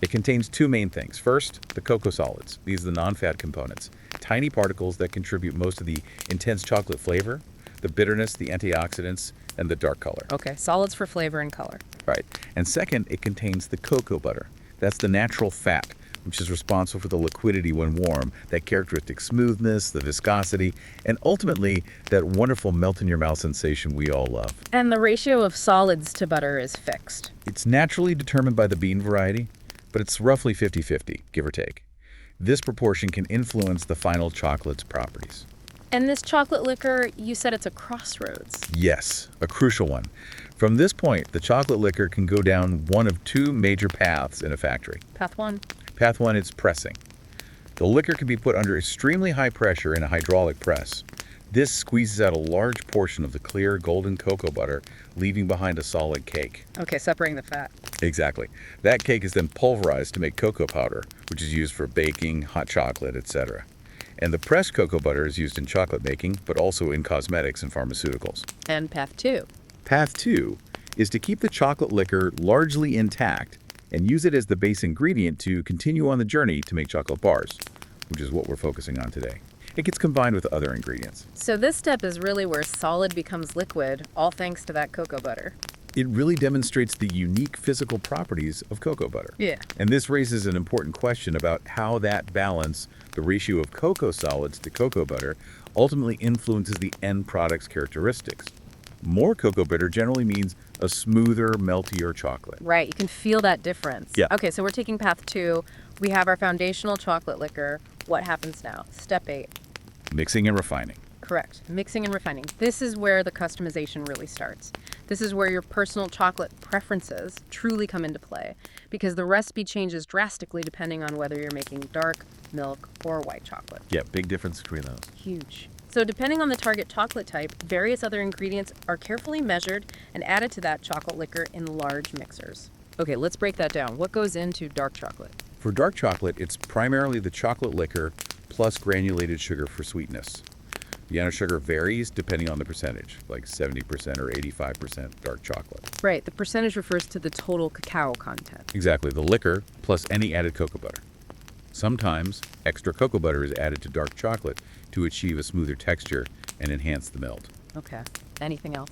Speaker 2: It contains two main things. First, the cocoa solids. These are the non-fat components, tiny particles that contribute most of the intense chocolate flavor, the bitterness, the antioxidants, and the dark color.
Speaker 1: Okay, solids for flavor and color.
Speaker 2: Right. And second, it contains the cocoa butter. That's the natural fat, which is responsible for the liquidity when warm, that characteristic smoothness, the viscosity, and ultimately that wonderful melt-in-your-mouth sensation we all love.
Speaker 1: And the ratio of solids to butter is fixed.
Speaker 2: It's naturally determined by the bean variety, but it's roughly 50-50, give or take. This proportion can influence the final chocolate's properties.
Speaker 1: And this chocolate liquor, you said it's a crossroads.
Speaker 2: Yes, a crucial one. From this point, the chocolate liquor can go down one of two major paths in a factory.
Speaker 1: Path 1.
Speaker 2: Path 1 is pressing. The liquor can be put under extremely high pressure in a hydraulic press. This squeezes out a large portion of the clear golden cocoa butter, leaving behind a solid cake.
Speaker 1: Okay, separating the fat.
Speaker 2: Exactly. That cake is then pulverized to make cocoa powder, which is used for baking, hot chocolate, etc. And the pressed cocoa butter is used in chocolate making, but also in cosmetics and pharmaceuticals.
Speaker 1: And path 2.
Speaker 2: Path 2 is to keep the chocolate liquor largely intact and use it as the base ingredient to continue on the journey to make chocolate bars, which is what we're focusing on today. It gets combined with other ingredients.
Speaker 1: So this step is really where solid becomes liquid, all thanks to that cocoa butter.
Speaker 2: It really demonstrates the unique physical properties of cocoa butter.
Speaker 1: Yeah.
Speaker 2: And this raises an important question about how that balance, the ratio of cocoa solids to cocoa butter, ultimately influences the end product's characteristics. More cocoa butter generally means a smoother, meltier chocolate.
Speaker 1: Right, you can feel that difference.
Speaker 2: Yeah.
Speaker 1: Okay, so we're taking path 2. We have our foundational chocolate liquor. What happens now? Step 8.
Speaker 2: Mixing and refining.
Speaker 1: Correct. Mixing and refining. This is where the customization really starts. This is where your personal chocolate preferences truly come into play, because the recipe changes drastically depending on whether you're making dark, milk, or white chocolate.
Speaker 2: Yeah, big difference between those.
Speaker 1: Huge. So depending on the target chocolate type, various other ingredients are carefully measured and added to that chocolate liquor in large mixers. Okay, let's break that down. What goes into dark chocolate?
Speaker 2: For dark chocolate, it's primarily the chocolate liquor plus granulated sugar for sweetness. The amount of sugar varies depending on the percentage, like 70% or 85% dark chocolate.
Speaker 1: Right, the percentage refers to the total cacao content.
Speaker 2: Exactly, the liquor plus any added cocoa butter. Sometimes extra cocoa butter is added to dark chocolate to achieve a smoother texture and enhance the melt.
Speaker 1: Okay, anything else?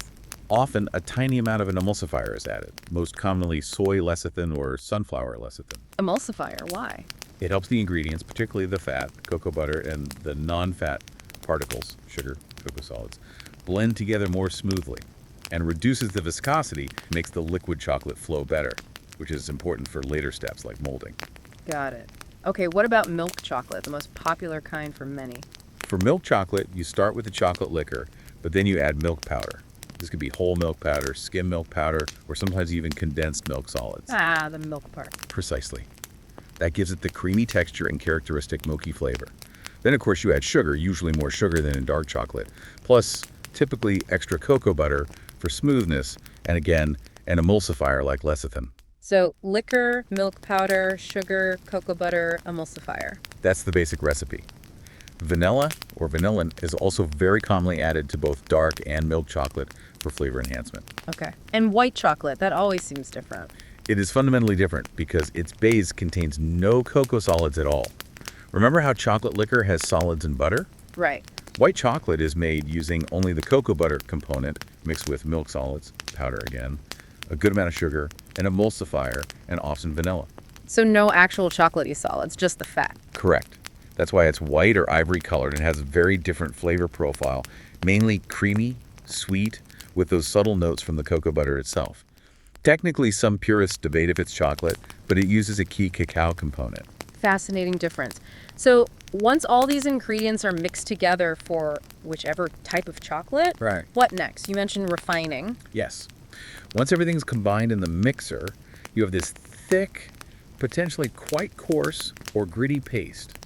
Speaker 2: Often, a tiny amount of an emulsifier is added, most commonly soy lecithin or sunflower lecithin.
Speaker 1: Emulsifier, why?
Speaker 2: It helps the ingredients, particularly the fat, cocoa butter, and the non-fat particles, sugar, cocoa solids, blend together more smoothly and reduces the viscosity, makes the liquid chocolate flow better, which is important for later steps like molding.
Speaker 1: Got it. Okay, what about milk chocolate, the most popular kind for many?
Speaker 2: For milk chocolate, you start with the chocolate liquor, but then you add milk powder. This could be whole milk powder, skim milk powder, or sometimes even condensed milk solids.
Speaker 1: Ah, the milk part.
Speaker 2: Precisely. That gives it the creamy texture and characteristic milky flavor. Then, of course, you add sugar, usually more sugar than in dark chocolate, plus typically extra cocoa butter for smoothness, and again, an emulsifier like lecithin.
Speaker 1: So liquor, milk powder, sugar, cocoa butter, emulsifier.
Speaker 2: That's the basic recipe. Vanilla or vanillin is also very commonly added to both dark and milk chocolate for flavor enhancement.
Speaker 1: Okay. And white chocolate, that always seems different.
Speaker 2: It is fundamentally different because its base contains no cocoa solids at all. Remember how chocolate liquor has solids and butter?
Speaker 1: Right.
Speaker 2: White chocolate is made using only the cocoa butter component mixed with milk solids, powder again, a good amount of sugar, an emulsifier, and often vanilla.
Speaker 1: So no actual chocolatey solids, just the fat.
Speaker 2: Correct. That's why it's white or ivory colored and has a very different flavor profile, mainly creamy, sweet, with those subtle notes from the cocoa butter itself. Technically, some purists debate if it's chocolate, but it uses a key cacao component.
Speaker 1: Fascinating difference. So once all these ingredients are mixed together for whichever type of chocolate,
Speaker 2: Right.
Speaker 1: what next? You mentioned refining.
Speaker 2: Yes. Once everything's combined in the mixer, you have this thick, potentially quite coarse or gritty paste.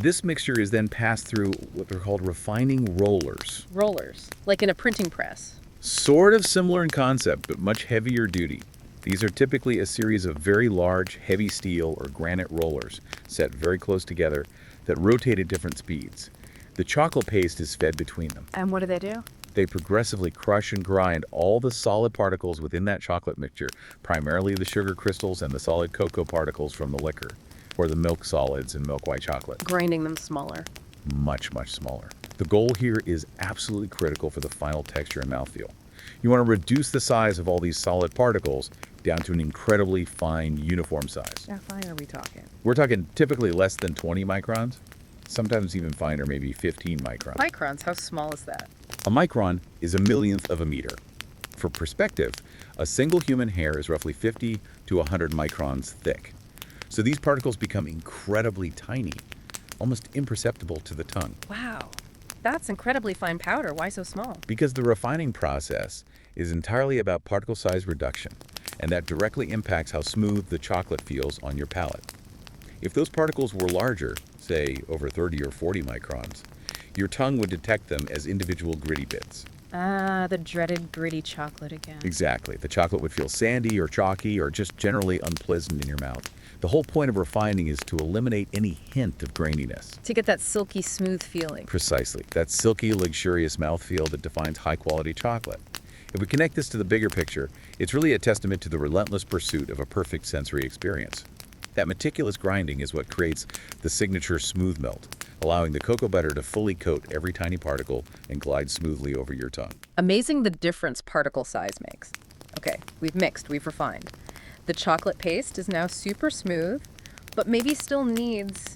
Speaker 2: This mixture is then passed through what they're called refining rollers.
Speaker 1: Rollers, like in a printing press.
Speaker 2: Sort of similar in concept, but much heavier duty. These are typically a series of very large, heavy steel or granite rollers set very close together that rotate at different speeds. The chocolate paste is fed between them.
Speaker 1: And what do?
Speaker 2: They progressively crush and grind all the solid particles within that chocolate mixture, primarily the sugar crystals and the solid cocoa particles from the liquor, or the milk solids in milk white chocolate.
Speaker 1: Grinding them smaller.
Speaker 2: Much, much smaller. The goal here is absolutely critical for the final texture and mouthfeel. You want to reduce the size of all these solid particles down to an incredibly fine, uniform size.
Speaker 1: How fine are we talking?
Speaker 2: We're talking typically less than 20 microns, sometimes even finer, maybe 15 microns.
Speaker 1: Microns, how small is that?
Speaker 2: A micron is a millionth of a meter. For perspective, a single human hair is roughly 50 to 100 microns thick. So these particles become incredibly tiny, almost imperceptible to the tongue.
Speaker 1: Wow, that's incredibly fine powder. Why so small?
Speaker 2: Because the refining process is entirely about particle size reduction, and that directly impacts how smooth the chocolate feels on your palate. If those particles were larger, say over 30 or 40 microns, your tongue would detect them as individual gritty bits.
Speaker 1: Ah, the dreaded gritty chocolate again.
Speaker 2: Exactly. The chocolate would feel sandy or chalky or just generally unpleasant in your mouth. The whole point of refining is to eliminate any hint of graininess.
Speaker 1: To get that silky smooth feeling.
Speaker 2: Precisely. That silky, luxurious mouthfeel that defines high-quality chocolate. If we connect this to the bigger picture, it's really a testament to the relentless pursuit of a perfect sensory experience. That meticulous grinding is what creates the signature smooth melt, allowing the cocoa butter to fully coat every tiny particle and glide smoothly over your tongue.
Speaker 1: Amazing the difference particle size makes. Okay, we've mixed, we've refined. The chocolate paste is now super smooth, but maybe still needs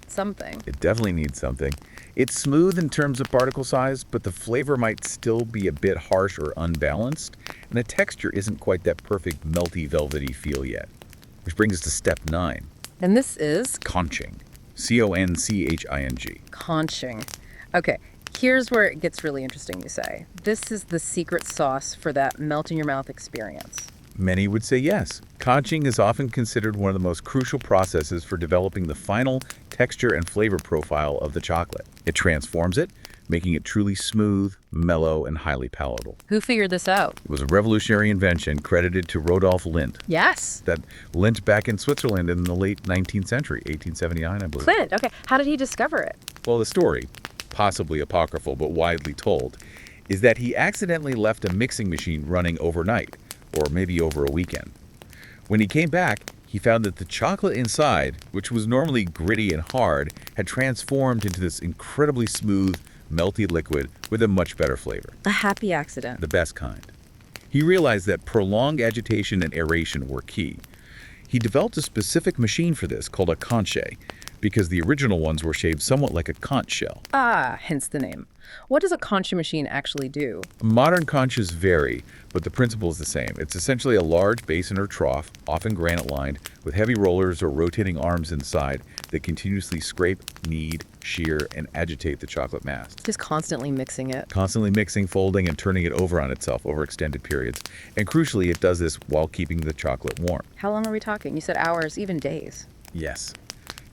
Speaker 1: something.
Speaker 2: It definitely needs something. It's smooth in terms of particle size, but the flavor might still be a bit harsh or unbalanced, and the texture isn't quite that perfect melty, velvety feel yet. Which brings us to step 9.
Speaker 1: And this is
Speaker 2: Conching. C-O-N-C-H-I-N-G.
Speaker 1: conching. Okay, here's where it gets really interesting, you say. This is the secret sauce for that melt in your mouth experience.
Speaker 2: Many would say yes. Conching is often considered one of the most crucial processes for developing the final texture and flavor profile of the chocolate. It transforms it, making it truly smooth, mellow, and highly palatable.
Speaker 1: Who figured this out?
Speaker 2: It was a revolutionary invention credited to Rodolphe Lindt.
Speaker 1: Yes.
Speaker 2: That Lindt back in Switzerland in the late 19th century, 1879, I believe.
Speaker 1: Clint, okay. How did he discover it?
Speaker 2: Well, the story, possibly apocryphal but widely told, is that he accidentally left a mixing machine running overnight, or maybe over a weekend. When he came back, he found that the chocolate inside, which was normally gritty and hard, had transformed into this incredibly smooth, melty liquid with a much better flavor.
Speaker 1: A happy accident.
Speaker 2: The best kind. He realized that prolonged agitation and aeration were key. He developed a specific machine for this called a conche, because the original ones were shaped somewhat like a conch shell.
Speaker 1: Ah, hence the name. What does a concha machine actually do?
Speaker 2: Modern conchas vary, but the principle is the same. It's essentially a large basin or trough, often granite-lined, with heavy rollers or rotating arms inside that continuously scrape, knead, shear, and agitate the chocolate mass.
Speaker 1: Just constantly mixing it.
Speaker 2: Constantly mixing, folding, and turning it over on itself over extended periods. And crucially, it does this while keeping the chocolate warm.
Speaker 1: How long are we talking? You said hours, even days.
Speaker 2: Yes.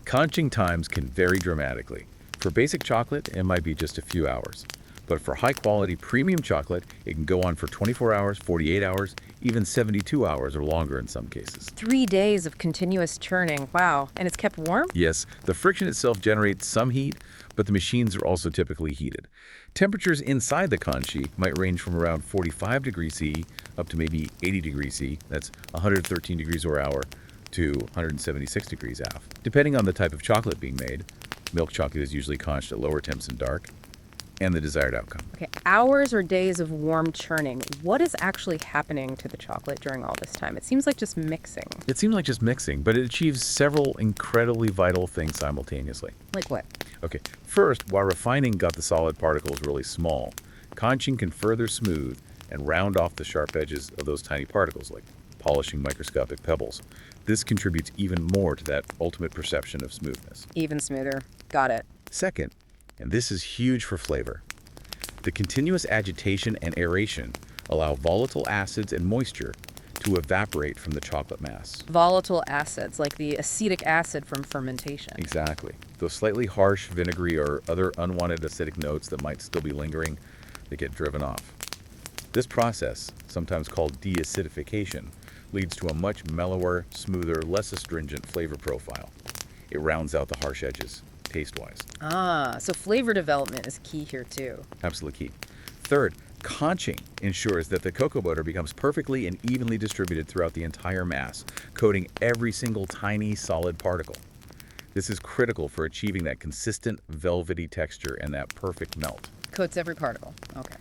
Speaker 2: Conching times can vary dramatically. For basic chocolate, it might be just a few hours. But for high-quality premium chocolate, it can go on for 24 hours, 48 hours, even 72 hours or longer in some cases.
Speaker 1: 3 days of continuous churning. Wow. And it's kept warm?
Speaker 2: Yes, the friction itself generates some heat, but the machines are also typically heated. Temperatures inside the conchi might range from around 45 degrees C up to maybe 80 degrees C, that's 113 degrees per hour, to 176 degrees F. Depending on the type of chocolate being made, milk chocolate is usually conched at lower temps and dark, and the desired outcome.
Speaker 1: Okay, hours or days of warm churning. What is actually happening to the chocolate during all this time? It seems like just mixing.
Speaker 2: It seems like just mixing, but it achieves several incredibly vital things simultaneously.
Speaker 1: Like what?
Speaker 2: Okay, first, while refining got the solid particles really small, conching can further smooth and round off the sharp edges of those tiny particles, like polishing microscopic pebbles. This contributes even more to that ultimate perception of smoothness.
Speaker 1: Even smoother. Got it.
Speaker 2: Second, and this is huge for flavor, the continuous agitation and aeration allow volatile acids and moisture to evaporate from the chocolate mass.
Speaker 1: Volatile acids, like the acetic acid from fermentation.
Speaker 2: Exactly. Those slightly harsh, vinegary, or other unwanted acidic notes that might still be lingering, they get driven off. This process, sometimes called deacidification, leads to a much mellower, smoother, less astringent flavor profile. It rounds out the harsh edges, taste-wise.
Speaker 1: Ah, so flavor development is key here too.
Speaker 2: Absolutely key. Third, conching ensures that the cocoa butter becomes perfectly and evenly distributed throughout the entire mass, coating every single tiny solid particle. This is critical for achieving that consistent, velvety texture and that perfect melt.
Speaker 1: Coats every particle. Okay.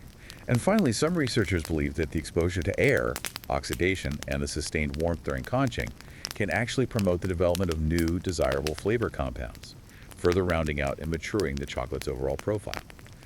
Speaker 2: And finally, some researchers believe that the exposure to air, oxidation, and the sustained warmth during conching can actually promote the development of new, desirable flavor compounds, further rounding out and maturing the chocolate's overall profile.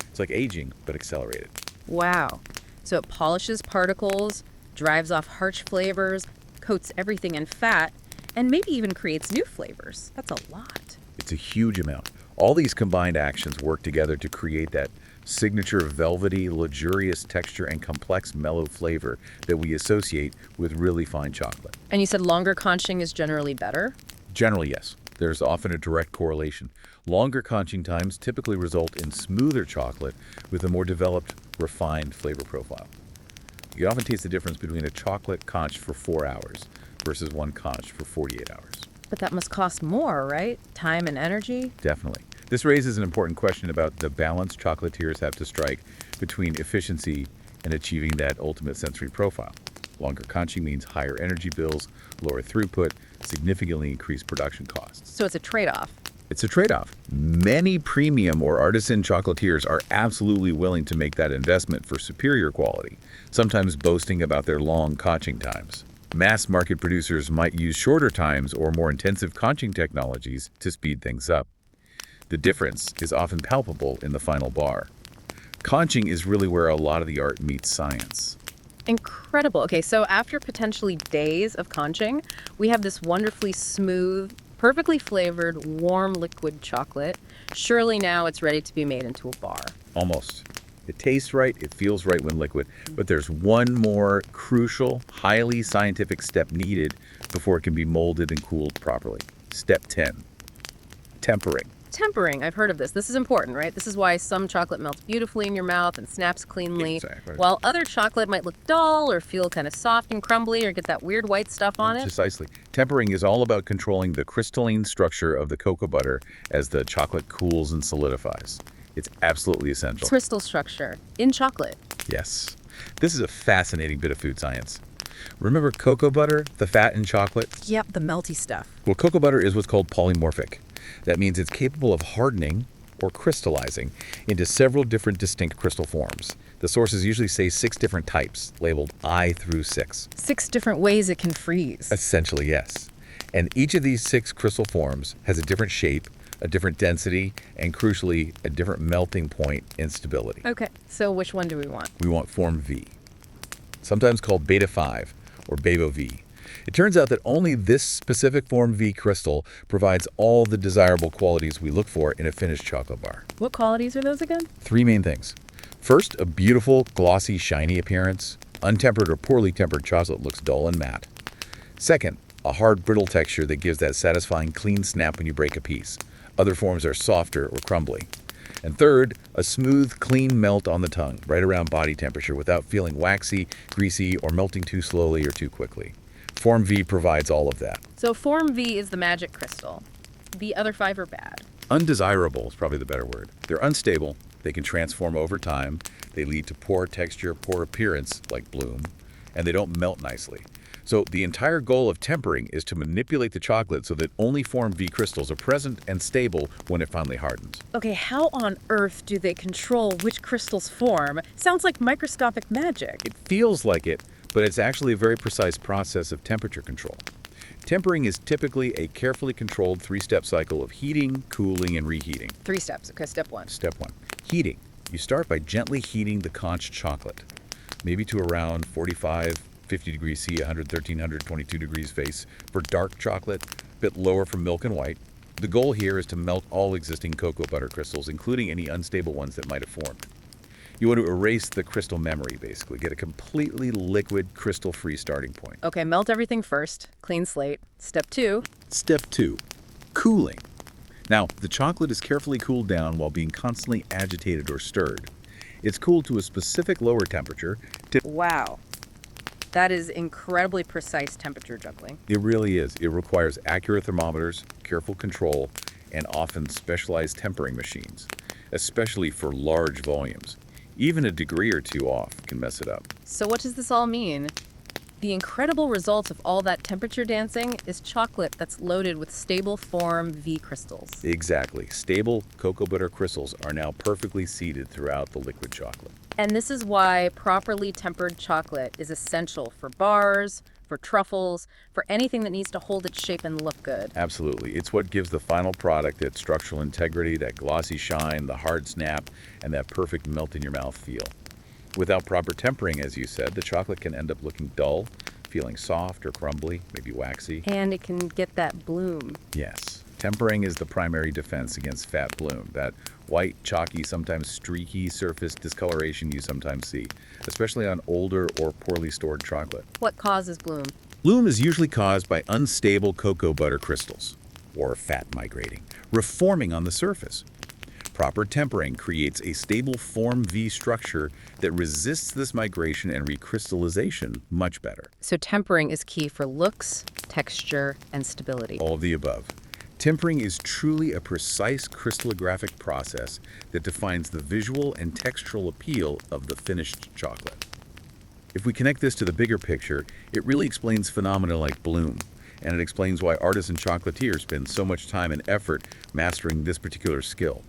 Speaker 2: It's like aging, but accelerated.
Speaker 1: Wow. So it polishes particles, drives off harsh flavors, coats everything in fat, and maybe even creates new flavors. That's a lot.
Speaker 2: It's a huge amount. All these combined actions work together to create that signature velvety, luxurious texture and complex mellow flavor that we associate with really fine chocolate.
Speaker 1: And you said longer conching is generally better?
Speaker 2: Generally, yes. There's often a direct correlation. Longer conching times typically result in smoother chocolate with a more developed, refined flavor profile. You often taste the difference between a chocolate conch for 4 hours versus one conch for 48 hours.
Speaker 1: But that must cost more, right? Time and energy?
Speaker 2: Definitely. This raises an important question about the balance chocolatiers have to strike between efficiency and achieving that ultimate sensory profile. Longer conching means higher energy bills, lower throughput, significantly increased production costs.
Speaker 1: So it's a trade-off.
Speaker 2: It's a trade-off. Many premium or artisan chocolatiers are absolutely willing to make that investment for superior quality, sometimes boasting about their long conching times. Mass market producers might use shorter times or more intensive conching technologies to speed things up. The difference is often palpable in the final bar. Conching is really where a lot of the art meets science.
Speaker 1: Incredible. Okay, so after potentially days of conching, we have this wonderfully smooth, perfectly flavored, warm liquid chocolate. Surely now it's ready to be made into a bar.
Speaker 2: Almost. It tastes right, it feels right when liquid, but there's one more crucial, highly scientific step needed before it can be molded and cooled properly. Step 10. Tempering.
Speaker 1: Tempering, I've heard of this. This is important, right? This is why some chocolate melts beautifully in your mouth and snaps cleanly,
Speaker 2: Exactly.
Speaker 1: while other chocolate might look dull or feel kind of soft and crumbly or get that weird white stuff on it.
Speaker 2: Precisely. Tempering is all about controlling the crystalline structure of the cocoa butter as the chocolate cools and solidifies. It's absolutely essential.
Speaker 1: Crystal structure in chocolate.
Speaker 2: Yes. This is a fascinating bit of food science. Remember cocoa butter, the fat in chocolate?
Speaker 1: Yep, the melty stuff.
Speaker 2: Well, cocoa butter is what's called polymorphic. That means it's capable of hardening or crystallizing into several different distinct crystal forms. The sources usually say 6 different types, labeled I through 6.
Speaker 1: 6 different ways it can freeze.
Speaker 2: Essentially, yes. And each of these 6 crystal forms has a different shape, a different density, and crucially, a different melting point and stability.
Speaker 1: Okay, so which one do we want?
Speaker 2: We want form V, sometimes called beta 5 or Babo V. It turns out that only this specific form V crystal provides all the desirable qualities we look for in a finished chocolate bar.
Speaker 1: What qualities are those again?
Speaker 2: 3 main things. First, a beautiful, glossy, shiny appearance. Untempered or poorly tempered chocolate looks dull and matte. Second, a hard, brittle texture that gives that satisfying, clean snap when you break a piece. Other forms are softer or crumbly. And third, a smooth, clean melt on the tongue, right around body temperature without feeling waxy, greasy, or melting too slowly or too quickly. Form V provides all of that.
Speaker 1: So form V is the magic crystal. The other 5 are bad.
Speaker 2: Undesirable is probably the better word. They're unstable, they can transform over time, they lead to poor texture, poor appearance, like bloom, and they don't melt nicely. So the entire goal of tempering is to manipulate the chocolate so that only form V crystals are present and stable when it finally hardens.
Speaker 1: Okay, how on earth do they control which crystals form? Sounds like microscopic magic.
Speaker 2: It feels like it, but it's actually a very precise process of temperature control. Tempering is typically a carefully controlled 3-step cycle of heating, cooling, and reheating.
Speaker 1: 3 steps. Okay, step 1.
Speaker 2: Step 1. Heating. You start by gently heating the conch chocolate, maybe to around 50 degrees C, 113, 122 degrees Fac for dark chocolate, a bit lower for milk and white. The goal here is to melt all existing cocoa butter crystals, including any unstable ones that might have formed. You want to erase the crystal memory, basically. Get a completely liquid, crystal-free starting point.
Speaker 1: Okay, melt everything first. Clean slate. Step 2.
Speaker 2: Step 2. Cooling. Now, the chocolate is carefully cooled down while being constantly agitated or stirred. It's cooled to a specific lower temperature.
Speaker 1: Wow. That is incredibly precise temperature juggling.
Speaker 2: It really is. It requires accurate thermometers, careful control, and often specialized tempering machines, especially for large volumes. Even a degree or 2 off can mess it up.
Speaker 1: So what does this all mean? The incredible result of all that temperature dancing is chocolate that's loaded with stable form V crystals.
Speaker 2: Exactly. Stable cocoa butter crystals are now perfectly seated throughout the liquid chocolate.
Speaker 1: And this is why properly tempered chocolate is essential for bars, for truffles, for anything that needs to hold its shape and look good.
Speaker 2: Absolutely. It's what gives the final product that structural integrity, that glossy shine, the hard snap, and that perfect melt-in-your-mouth feel. Without proper tempering, as you said, the chocolate can end up looking dull, feeling soft or crumbly, maybe waxy.
Speaker 1: And it can get that bloom.
Speaker 2: Yes. Tempering is the primary defense against fat bloom, that white, chalky, sometimes streaky surface discoloration you sometimes see, especially on older or poorly stored chocolate.
Speaker 1: What causes bloom?
Speaker 2: Bloom is usually caused by unstable cocoa butter crystals. or fat migrating, reforming on the surface. Proper tempering creates a stable form V structure that resists this migration and recrystallization much better.
Speaker 1: So tempering is key for looks, texture, and stability.
Speaker 2: All of the above. Tempering is truly a precise crystallographic process that defines the visual and textural appeal of the finished chocolate. If we connect this to the bigger picture, it really explains phenomena like bloom, and it explains why artists and chocolatiers spend so much time and effort mastering this particular skill.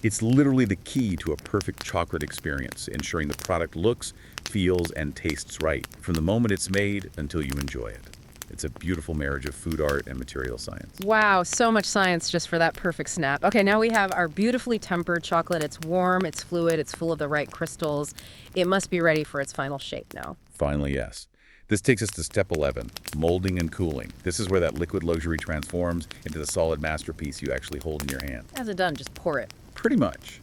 Speaker 2: It's literally the key to a perfect chocolate experience, ensuring the product looks, feels, and tastes right, from the moment it's made until you enjoy it. It's a beautiful marriage of food art and material science.
Speaker 1: Wow, so much science just for that perfect snap. Okay, now we have our beautifully tempered chocolate. It's warm, it's fluid, it's full of the right crystals. It must be ready for its final shape now.
Speaker 2: Finally, yes. This takes us to step 11, molding and cooling. This is where that liquid luxury transforms into the solid masterpiece you actually hold in your hand.
Speaker 1: How's it done? Just pour it.
Speaker 2: Pretty much.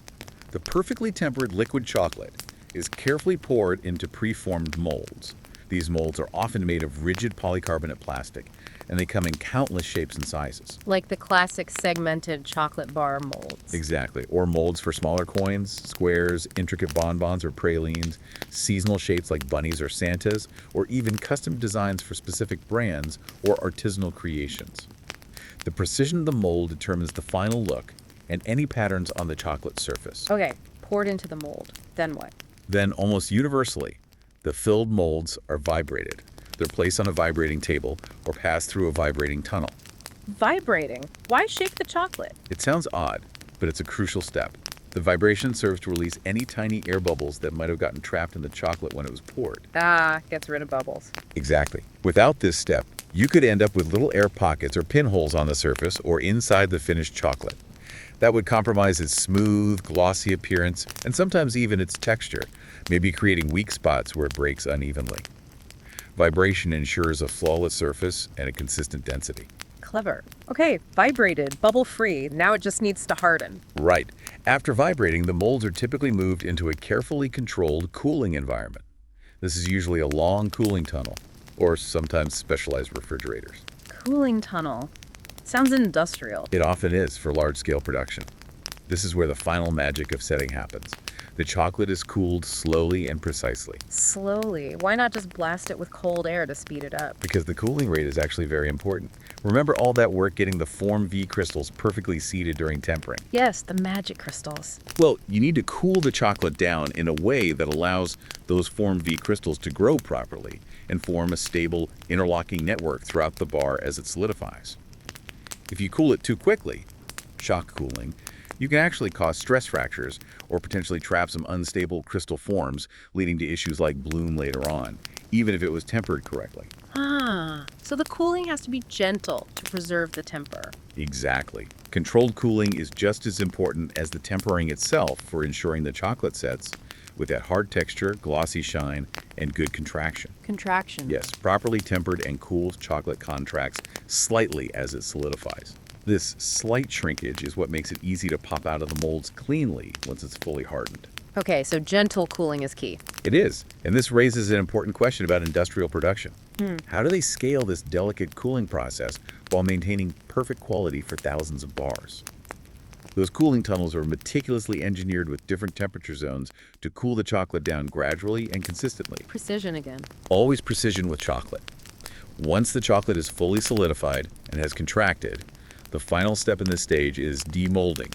Speaker 2: The perfectly tempered liquid chocolate is carefully poured into preformed molds. These molds are often made of rigid polycarbonate plastic, and they come in countless shapes and sizes.
Speaker 1: Like the classic segmented chocolate bar molds.
Speaker 2: Exactly. Or molds for smaller coins, squares, intricate bonbons or pralines, seasonal shapes like bunnies or Santas, or even custom designs for specific brands or artisanal creations. The precision of the mold determines the final look and any patterns on the chocolate surface.
Speaker 1: Okay, poured into the mold. Then what?
Speaker 2: Then, almost universally, the filled molds are vibrated. They're placed on a vibrating table or passed through a vibrating tunnel.
Speaker 1: Vibrating? Why shake the chocolate?
Speaker 2: It sounds odd, but it's a crucial step. The vibration serves to release any tiny air bubbles that might have gotten trapped in the chocolate when it was poured.
Speaker 1: Ah, gets rid of bubbles.
Speaker 2: Exactly. Without this step, you could end up with little air pockets or pinholes on the surface or inside the finished chocolate. That would compromise its smooth, glossy appearance and sometimes even its texture, maybe creating weak spots where it breaks unevenly. Vibration ensures a flawless surface and a consistent density.
Speaker 1: Clever. Okay, vibrated, bubble-free. Now it just needs to harden.
Speaker 2: Right. After vibrating, the molds are typically moved into a carefully controlled cooling environment. This is usually a long cooling tunnel, or sometimes specialized refrigerators.
Speaker 1: Cooling tunnel. Sounds industrial.
Speaker 2: It often is for large-scale production. This is where the final magic of setting happens. The chocolate is cooled slowly and precisely.
Speaker 1: Slowly. Why not just blast it with cold air to speed it up?
Speaker 2: Because the cooling rate is actually very important. Remember all that work getting the Form V crystals perfectly seated during tempering?
Speaker 1: Yes, the magic crystals.
Speaker 2: Well, you need to cool the chocolate down in a way that allows those Form V crystals to grow properly and form a stable interlocking network throughout the bar as it solidifies. If you cool it too quickly, shock cooling, you can actually cause stress fractures or potentially trap some unstable crystal forms, leading to issues like bloom later on, even if it was tempered correctly.
Speaker 1: Ah, so the cooling has to be gentle to preserve the temper.
Speaker 2: Exactly. Controlled cooling is just as important as the tempering itself for ensuring the chocolate sets with that hard texture, glossy shine, and good contraction.
Speaker 1: Contraction.
Speaker 2: Yes, properly tempered and cooled chocolate contracts slightly as it solidifies. This slight shrinkage is what makes it easy to pop out of the molds cleanly once it's fully hardened.
Speaker 1: Okay, so gentle cooling is key.
Speaker 2: It is, and this raises an important question about industrial production. How do they scale this delicate cooling process while maintaining perfect quality for thousands of bars? Those cooling tunnels are meticulously engineered with different temperature zones to cool the chocolate down gradually and consistently.
Speaker 1: Precision again.
Speaker 2: Always precision with chocolate. Once the chocolate is fully solidified and has contracted, the final step in this stage is demolding,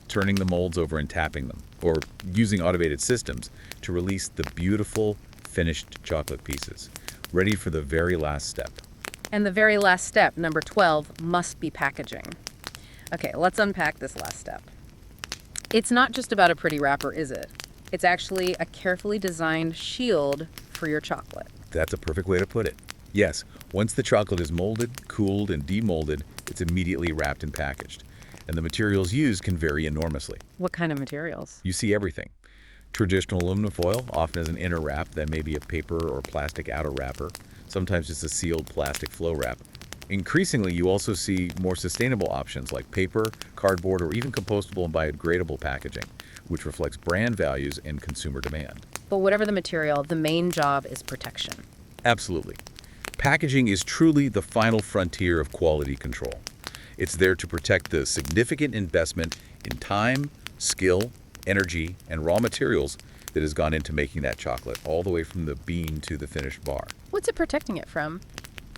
Speaker 2: turning the molds over and tapping them, or using automated systems to release the beautiful, finished chocolate pieces, ready for the very last step.
Speaker 1: And the very last step, number 12, must be packaging. Okay, let's unpack this last step. It's not just about a pretty wrapper, is it? It's actually a carefully designed shield for your chocolate.
Speaker 2: That's a perfect way to put it. Yes, once the chocolate is molded, cooled, and demolded, it's immediately wrapped and packaged. And the materials used can vary enormously.
Speaker 1: What kind of materials?
Speaker 2: You see everything. Traditional aluminum foil, often as an inner wrap, that may be a paper or plastic outer wrapper, sometimes just a sealed plastic flow wrap. Increasingly, you also see more sustainable options like paper, cardboard, or even compostable and biodegradable packaging, which reflects brand values and consumer demand.
Speaker 1: But whatever the material, the main job is protection.
Speaker 2: Absolutely. Packaging is truly the final frontier of quality control. It's there to protect the significant investment in time, skill, energy, and raw materials that has gone into making that chocolate, all the way from the bean to the finished bar.
Speaker 1: What's it protecting it from?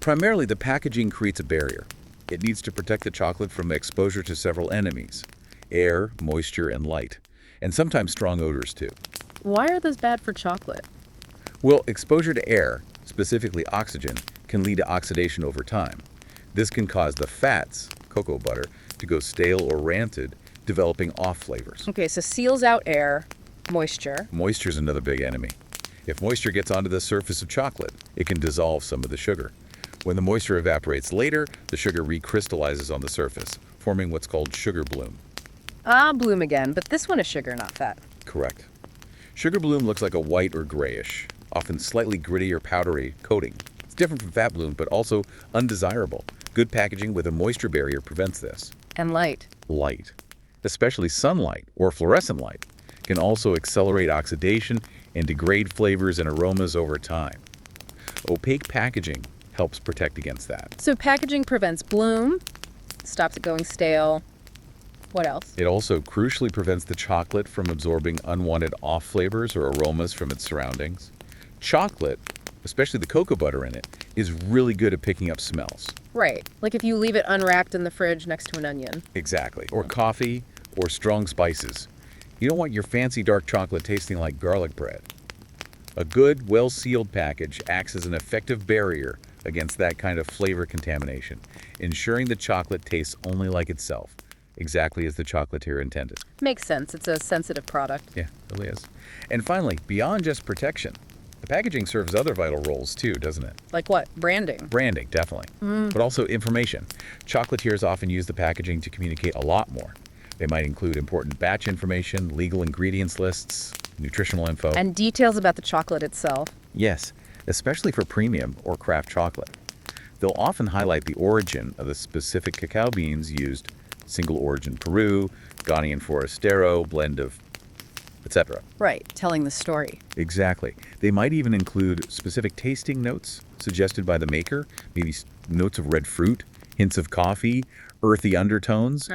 Speaker 2: Primarily, the packaging creates a barrier. It needs to protect the chocolate from exposure to several enemies: air, moisture, and light, and sometimes strong odors too.
Speaker 1: Why are those bad for chocolate?
Speaker 2: Well, exposure to air, specifically oxygen, can lead to oxidation over time. This can cause the fats, cocoa butter, to go stale or rancid, developing off flavors.
Speaker 1: Okay, so seals out air, moisture.
Speaker 2: Moisture is another big enemy. If moisture gets onto the surface of chocolate, it can dissolve some of the sugar. When the moisture evaporates later, the sugar recrystallizes on the surface, forming what's called sugar bloom.
Speaker 1: Ah, bloom again, but this one is sugar, not fat.
Speaker 2: Correct. Sugar bloom looks like a white or grayish, often slightly gritty or powdery coating. It's different from fat bloom, but also undesirable. Good packaging with a moisture barrier prevents this.
Speaker 1: And light.
Speaker 2: Light, especially sunlight or fluorescent light, can also accelerate oxidation and degrade flavors and aromas over time. Opaque packaging helps protect against that.
Speaker 1: So packaging prevents bloom, stops it going stale. What else?
Speaker 2: It also crucially prevents the chocolate from absorbing unwanted off flavors or aromas from its surroundings. Chocolate, especially the cocoa butter in it, is really good at picking up smells.
Speaker 1: Right, like if you leave it unwrapped in the fridge next to an onion.
Speaker 2: Exactly. Or coffee or strong spices. You don't want your fancy dark chocolate tasting like garlic bread. A good, well-sealed package acts as an effective barrier against that kind of flavor contamination, ensuring the chocolate tastes only like itself, exactly as the chocolatier intended.
Speaker 1: Makes sense, it's a sensitive product.
Speaker 2: Yeah, it really is. And finally, beyond just protection, the packaging serves other vital roles too, doesn't it?
Speaker 1: Like what? Branding.
Speaker 2: Branding, definitely. But also information. Chocolatiers often use the packaging to communicate a lot more. They might include important batch information, legal ingredients lists, nutritional info.
Speaker 1: And details about the chocolate itself.
Speaker 2: Yes, especially for premium or craft chocolate. They'll often highlight the origin of the specific cacao beans used, single origin Peru, Ghanaian Forastero, blend of, etc.
Speaker 1: Right, telling the story.
Speaker 2: Exactly. They might even include specific tasting notes suggested by the maker, maybe notes of red fruit, hints of coffee, earthy undertones.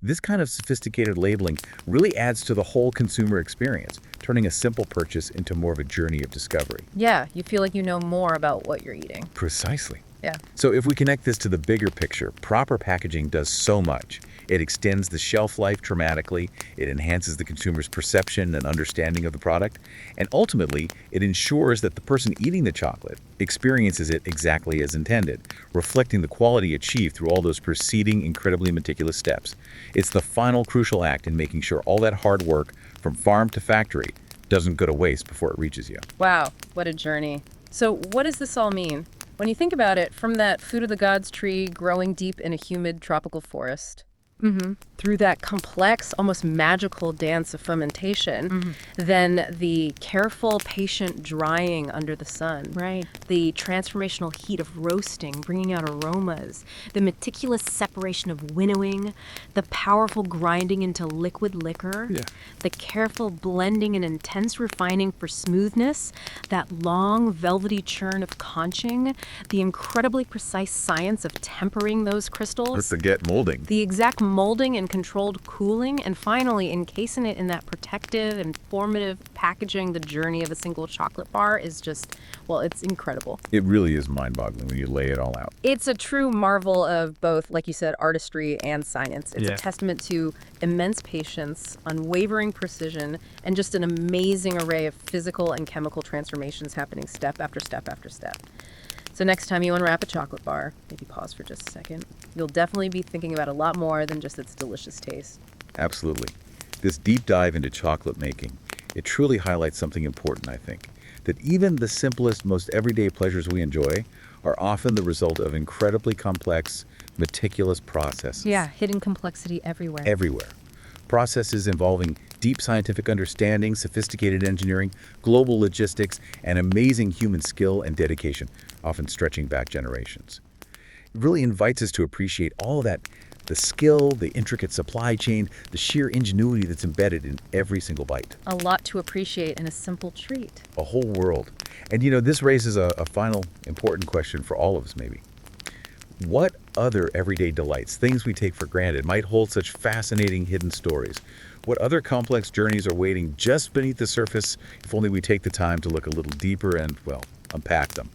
Speaker 2: This kind of sophisticated labeling really adds to the whole consumer experience, turning a simple purchase into more of a journey of discovery.
Speaker 1: Yeah, you feel like you know more about what you're eating.
Speaker 2: Precisely.
Speaker 1: Yeah.
Speaker 2: So if we connect this to the bigger picture, proper packaging does so much. It extends the shelf life dramatically, it enhances the consumer's perception and understanding of the product, and ultimately, it ensures that the person eating the chocolate experiences it exactly as intended, reflecting the quality achieved through all those preceding incredibly meticulous steps. It's the final crucial act in making sure all that hard work, from farm to factory, doesn't go to waste before it reaches you.
Speaker 1: Wow, what a journey. So what does this all mean? When you think about it, from that food of the gods tree growing deep in a humid tropical forest, through that complex, almost magical dance of fermentation, then the careful, patient drying under the sun,
Speaker 3: Right.
Speaker 1: the transformational heat of roasting, bringing out aromas, the meticulous separation of winnowing, the powerful grinding into liquid liquor, the careful blending and intense refining for smoothness, that long, velvety churn of conching, the incredibly precise science of tempering those crystals,
Speaker 2: Forget molding.
Speaker 1: the exact molding and controlled cooling, and finally encasing it in that protective, informative packaging. The journey of a single chocolate bar is just, well, it's incredible.
Speaker 2: It really is mind-boggling when you lay it all out.
Speaker 1: It's a true marvel of both, like you said, artistry and science. It's
Speaker 4: Yeah.
Speaker 1: a testament to immense patience, unwavering precision, and just an amazing array of physical and chemical transformations happening step after step after step. So next time you unwrap a chocolate bar, maybe pause for just a second. You'll definitely be thinking about a lot more than just its delicious taste.
Speaker 2: Absolutely. This deep dive into chocolate making, it truly highlights something important, I think, that even the simplest, most everyday pleasures we enjoy are often the result of incredibly complex, meticulous processes.
Speaker 1: Yeah, hidden complexity everywhere.
Speaker 2: Everywhere. Processes involving deep scientific understanding, sophisticated engineering, global logistics, and amazing human skill and dedication, often stretching back generations. It really invites us to appreciate all of that, the skill, the intricate supply chain, the sheer ingenuity that's embedded in every single bite.
Speaker 1: A lot to appreciate in a simple treat.
Speaker 2: A whole world. And this raises a final important question for all of us maybe. What other everyday delights, things we take for granted, might hold such fascinating hidden stories? What other complex journeys are waiting just beneath the surface if only we take the time to look a little deeper and, well, unpack them?